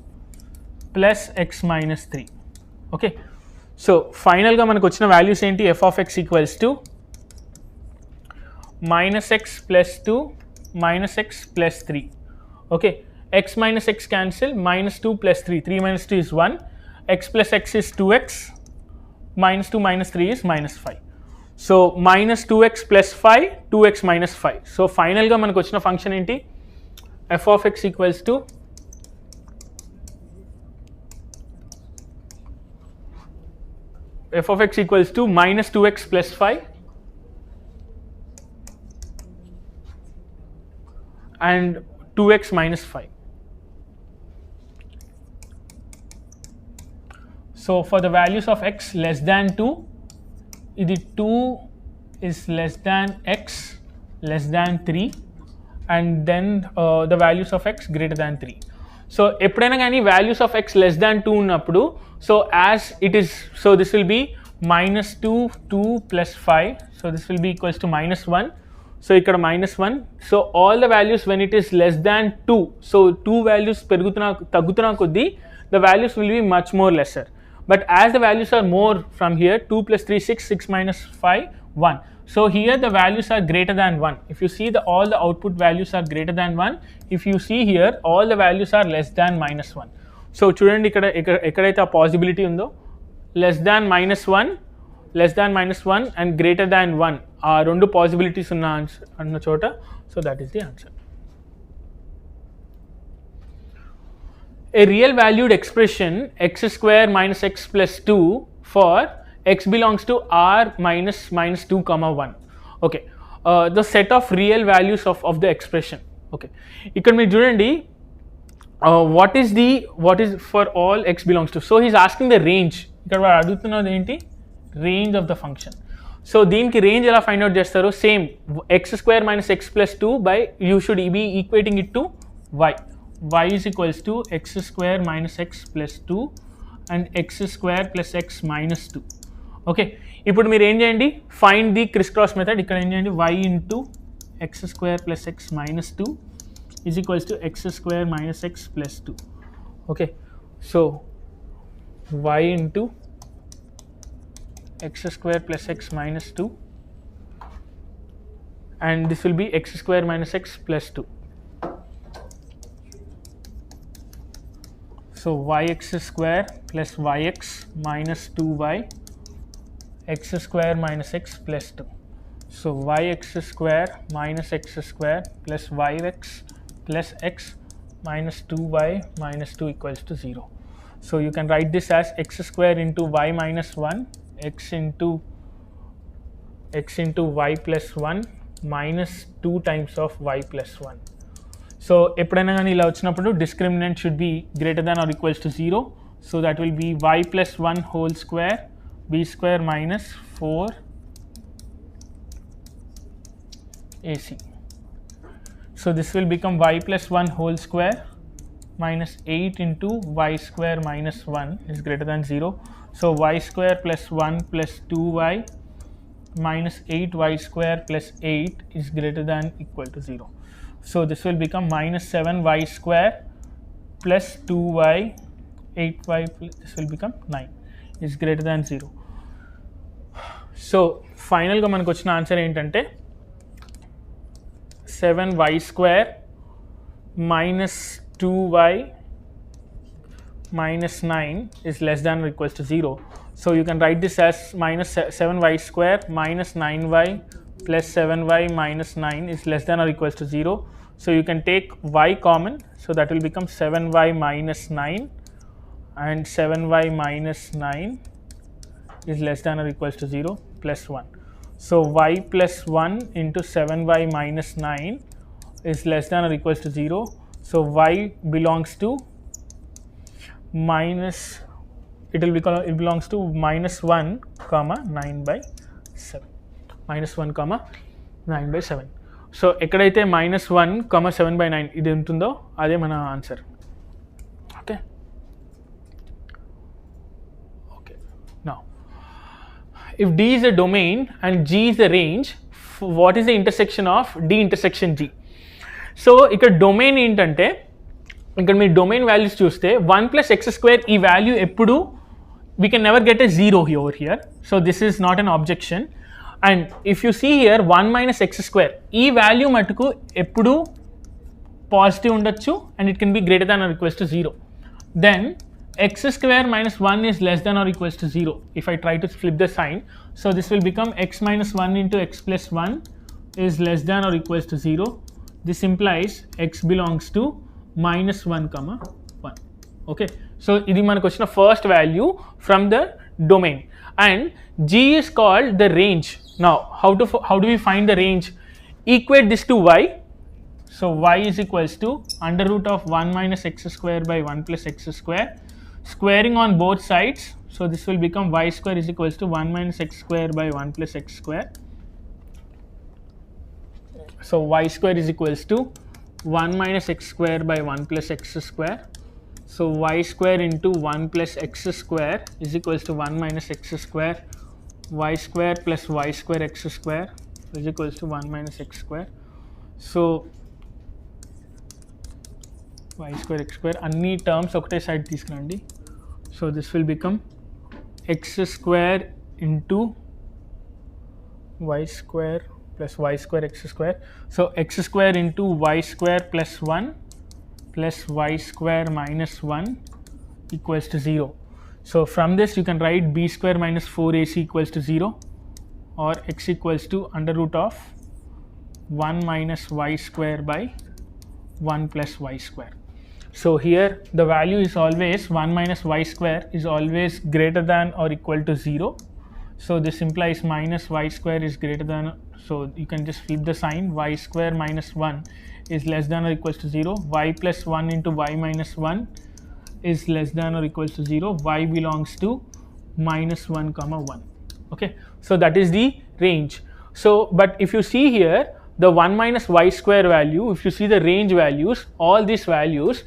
Speaker 1: plus x minus 3. Okay, so final ga manaku vachina values enti, f of x equals to minus x plus 2 minus x plus 3. Okay, x minus x cancel, minus 2 plus 3, 3 minus 2 is 1, x plus x is 2x, minus 2 minus 3 is minus 5. So minus 2x plus 5, 2x minus 5. So final ga manaku vachina function enti, f of x equals to f of x equals to minus 2x plus 5 and 2x minus 5. So for the values of x less than 2, the 2 is less than x less than 3 and then the values of x greater than 3. So ఎప్పుడైనా కానీ values of x less than 2 ఉన్నప్పుడు, so as it is, so this will be minus 2 2 plus 5, so this will be equals to minus 1, so ikkada minus 1. So all the values when it is less than 2, so 2 values taggutuna koddi the values will be much more lesser, but as the values are more from here, 2 plus 3 6, 6 minus 5 1, so here the values are greater than 1. If you see all the output values are greater than 1, if you see here all the values are less than minus 1. So చూడండి, ఎక్కడైతే ఆ possibility ఉందో less than minus 1 and greater than 1, ఆ రెండు possibilities ఉన్న చోట, so that is the answer. A real valued expression x square minus x plus 2 for x belongs to r minus 2 comma 1. Okay, the set of real values of the expression. Okay, ఇక్కడ మీరు చూడండి, what is for all x belongs to, so he is asking the range. ఇక్కడ వాడు అడుగుతున్నది ఏంటి, range of the function. So దీనికి range ఎలా find out చేస్తారు, same x square minus x plus 2 by, you should be equating it to y is equals to x square minus x plus 2 and x square plus x minus 2. Okay, ఇప్పుడు మీరు ఏం చేయండి, find the criss cross method. ఇక్కడ ఏం చేయండి, y into x square plus x minus 2 is equals to x square minus x plus 2. Okay, so y into x square plus x minus 2 and this will be x square minus x plus 2. So yx square plus yx minus 2y x square minus x plus 2. So yx square minus x square plus yx plus x minus 2y minus 2 equals to 0. So you can write this as x square into y minus 1, x into y plus 1 minus 2 times of y plus 1. So ఎప్పుడైనా కానీ ఇలా వచ్చినప్పుడు discriminant should be greater than or equals to 0. So that will be y plus 1 whole square b square minus 4 ac. So this will become y plus 1 whole square minus 8 into y square minus 1 is greater than 0. So y square plus 1 plus 2y minus 8y square plus 8 is greater than equal to 0. So this will become minus 7y square plus 2y 8y plus, this will become 9 is greater than 0. So final ga manaku vachina answer entante 7y square minus 2y minus 9 is less than or equals to 0. So you can write this as minus 7y square minus 9y plus 7y minus 9 is less than or equals to 0. So you can take y common, so that will become 7y minus 9 and 7y minus 9 is less than or equals to 0 plus 1. So y plus 1 into 7y minus 9 is less than or equals to 0. So y belongs to minus, it belongs to minus 1 comma 9 by 7, minus 1 comma 9 by 7. So ఎక్కడైతే minus 1 comma 7 by 9 ఇది ఉంటుందో అదే మన answer. Okay okay now if D is a domain and G is the range, what is the intersection of D intersection G? So ఇక్కడ domain ఏంటంటే ఇక్కడ మీరు domain values చూస్తే 1 plus x square ఈ వాల్యూ ఎప్పుడు we can never get a 0 over here, so this is not an objection. And if you see here 1 minus x square ఈ value మటుకు ఎప్పుడు పాజిటివ్ ఉండొచ్చు and it can be greater than or equals to 0. Then x square minus 1 is less than or equals to 0 if I try to flip the sign. So this will become x minus 1 into x plus 1 is less than or equals to 0. This implies x belongs to minus 1 comma 1. Okay, so ఇది మనకు వచ్చిన first value from the domain, and G is called the range. Now how do we find the range? Equate this to y. So y is equals to under root of 1 minus x square by 1 plus x square, squaring on both sides. So this will become y square is equals to 1 minus x square by 1 plus x square. So y square is equals to 1 minus x square by 1 plus x square. So y square into 1 plus x square is equals to 1 minus x square, y square plus y square x square is equals to 1 minus x square. So y square x square అన్ని terms ఒకటే side తీసుకురండి. So this will become x square into y square plus y square x square. So x square into y square plus 1 plus y square minus 1 equals to 0. So from this you can write b square minus 4ac equals to 0, or x equals to under root of 1 minus y square by 1 plus y square. So here the value is always 1 minus y square is always greater than or equal to 0. So this implies minus y square is greater than, so you can just flip the sign, y square minus 1 is less than or equals to 0, y plus 1 into y minus 1 is less than or equals to 0, y belongs to minus 1 comma 1. Okay, so that is the range. So but if you see here the 1 minus y square value, if you see the range values, all these values,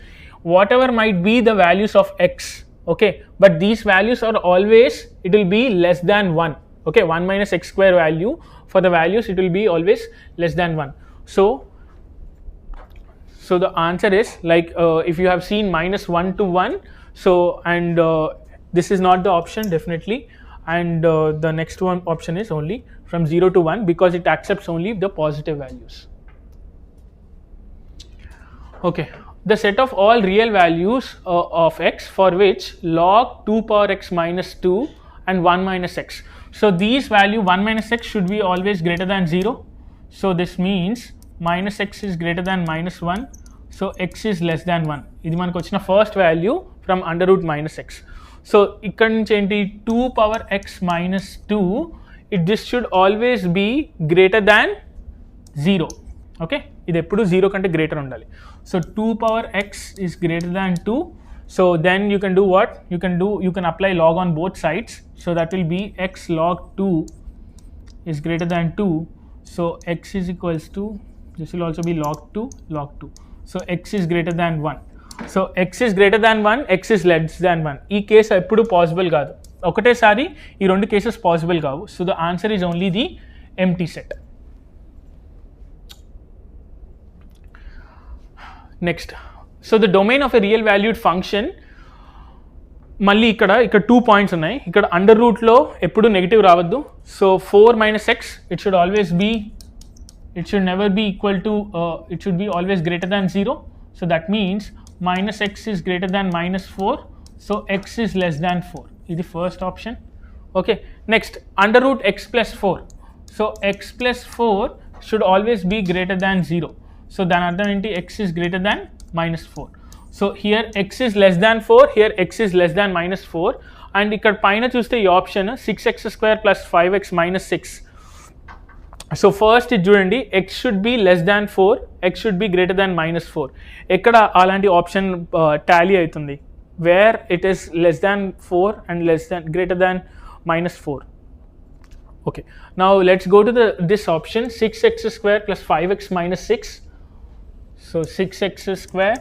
Speaker 1: whatever might be the values of x, okay, but these values are always, it will be less than 1. Okay, 1 minus x square value, for the values it will be always less than 1. So the answer is like if you have seen minus 1 to 1, so and this is not the option definitely, and the next one option is only from 0 to 1 because it accepts only the positive values. Okay, the set of all real values of x for which log 2 power x minus 2 and 1 minus x. So these value 1 minus x should be always greater than 0. So this means minus x is greater than minus 1. So x is less than 1. ఇది మనకు వచ్చిన first value from under root minus x. So ఇక్కడ నుంచి ఏంటి 2 power x minus 2, this should always be greater than 0. Okay, ఇది ఎప్పుడు 0 కంటే greater ఉండాలి. So 2 power x is greater than 2. So then you can do what? You can apply log on both sides. So that will be x log 2 is greater than 2. So x is equals to, this will also be log 2 log 2. So x is greater than 1. So x is greater than 1, x is less than 1. ఈ case ఎప్పుడు possible కాదు, ఒకటేసారి ఈ రెండు cases possible కావు. So the answer is only the empty set. Next, so the domain of a real valued function, మళ్ళీ ఇక్కడ 2 points ఉన్నాయి. ఇక్కడ అండర్ రూట్లో ఎప్పుడు నెగిటివ్ రావద్దు. So 4 minus x, it should never be equal to, it should be always greater than 0. So that means minus x is greater than minus 4. So x is less than 4. This is the first option. Okay, next, under root x plus 4. So x plus 4 should always be greater than 0. So then x is greater than minus 4. So here x is less than 4, here x is less than minus 4. And ikkada paina chuste ee option 6x square plus 5x minus 6. So first ఇది చూడండి, x should be less than 4, x should be greater than minus 4. ఎక్కడ అలాంటి option tally అవుతుంది, where it is less than 4 and greater than minus 4. Okay, now let's go to this option, 6x square plus 5x minus 6. So 6x square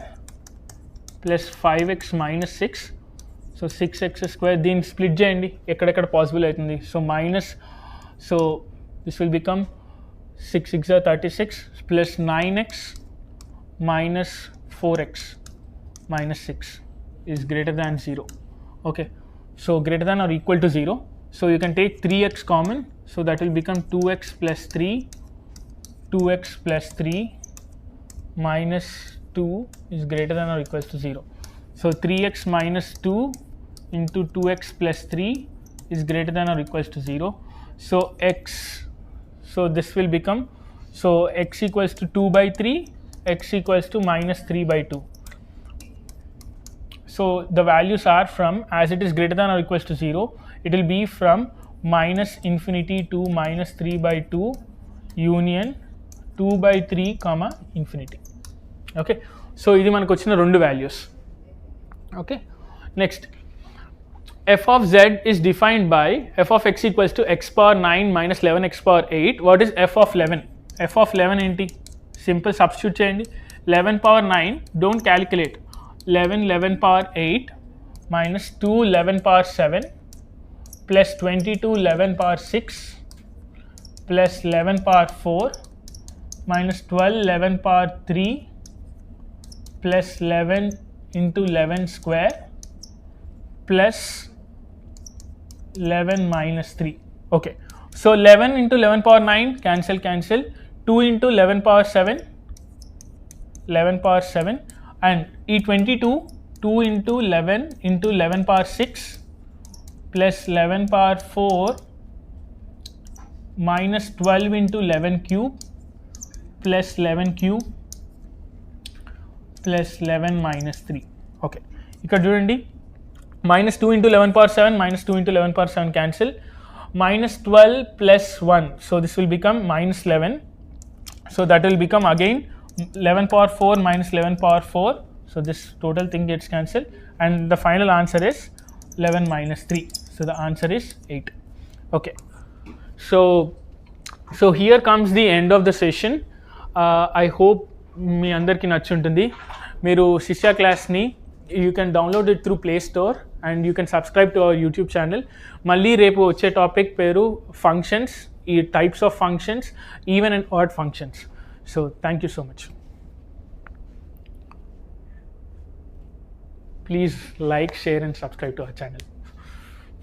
Speaker 1: plus 5x minus 6. So 6x square, దీన్ని split చేయండి, ఎక్కడెక్కడ possible అవుతుంది. So minus, so this will become 6 6 are 36 plus 9x minus 4x minus 6 is greater than 0. Okay, so greater than or equal to 0. So you can take 3x common, so that will become 2x plus 3, 2x plus 3 minus 2 is greater than or equals to 0. So 3x minus 2 into 2x plus 3 is greater than or equals to 0. So so this will become, so x equals to 2 by 3, x equals to minus 3 by 2. So the values are from, as it is greater than or equals to 0, it will be from minus infinity to minus 3 by 2 union 2 by 3 comma infinity. Okay, so ఇది మనకు వచ్చిన రెండు values. Okay, next, f of z is defined by f of x equals to x power 9 minus 11x power 8. What is f of 11? f of 11 ఏంటి? Simple substitute చేయండి. 11 power 9, don't calculate, 11 power 8 minus 2 11 power 7 plus 22 11 power 6 plus 11 power 4 minus 12 11 power 3 plus 11 into 11 square plus 11 minus 3. Okay, so 11 into 11 power 9 cancel, 2 into 11 power 7 11 power 7, and e 22 2 into 11 power 6 plus 11 power 4 minus 12 into 11 cube plus 11 cube plus 11 minus 3. Okay, ఇక్కడ చూడండి, minus 2 into 11 power 7 minus 2 into 11 power 7 cancel, minus 12 plus 1, so this will become minus 11. So that will become again 11 power 4 minus 11 power 4. So this total thing gets cancelled, and the final answer is 11 minus 3. So the answer is 8. Okay, so here comes the end of the session. I hope మీ అందరికీ నచ్చుంటుంది. మీరు శిష్య క్లాస్ని you can download it through Play Store and you can subscribe to our YouTube channel. మళ్ళీ రేపు వచ్చే topic పేరు functions, ఈ types of functions, even and odd functions. So thank you so much. Please like, share and subscribe to our channel.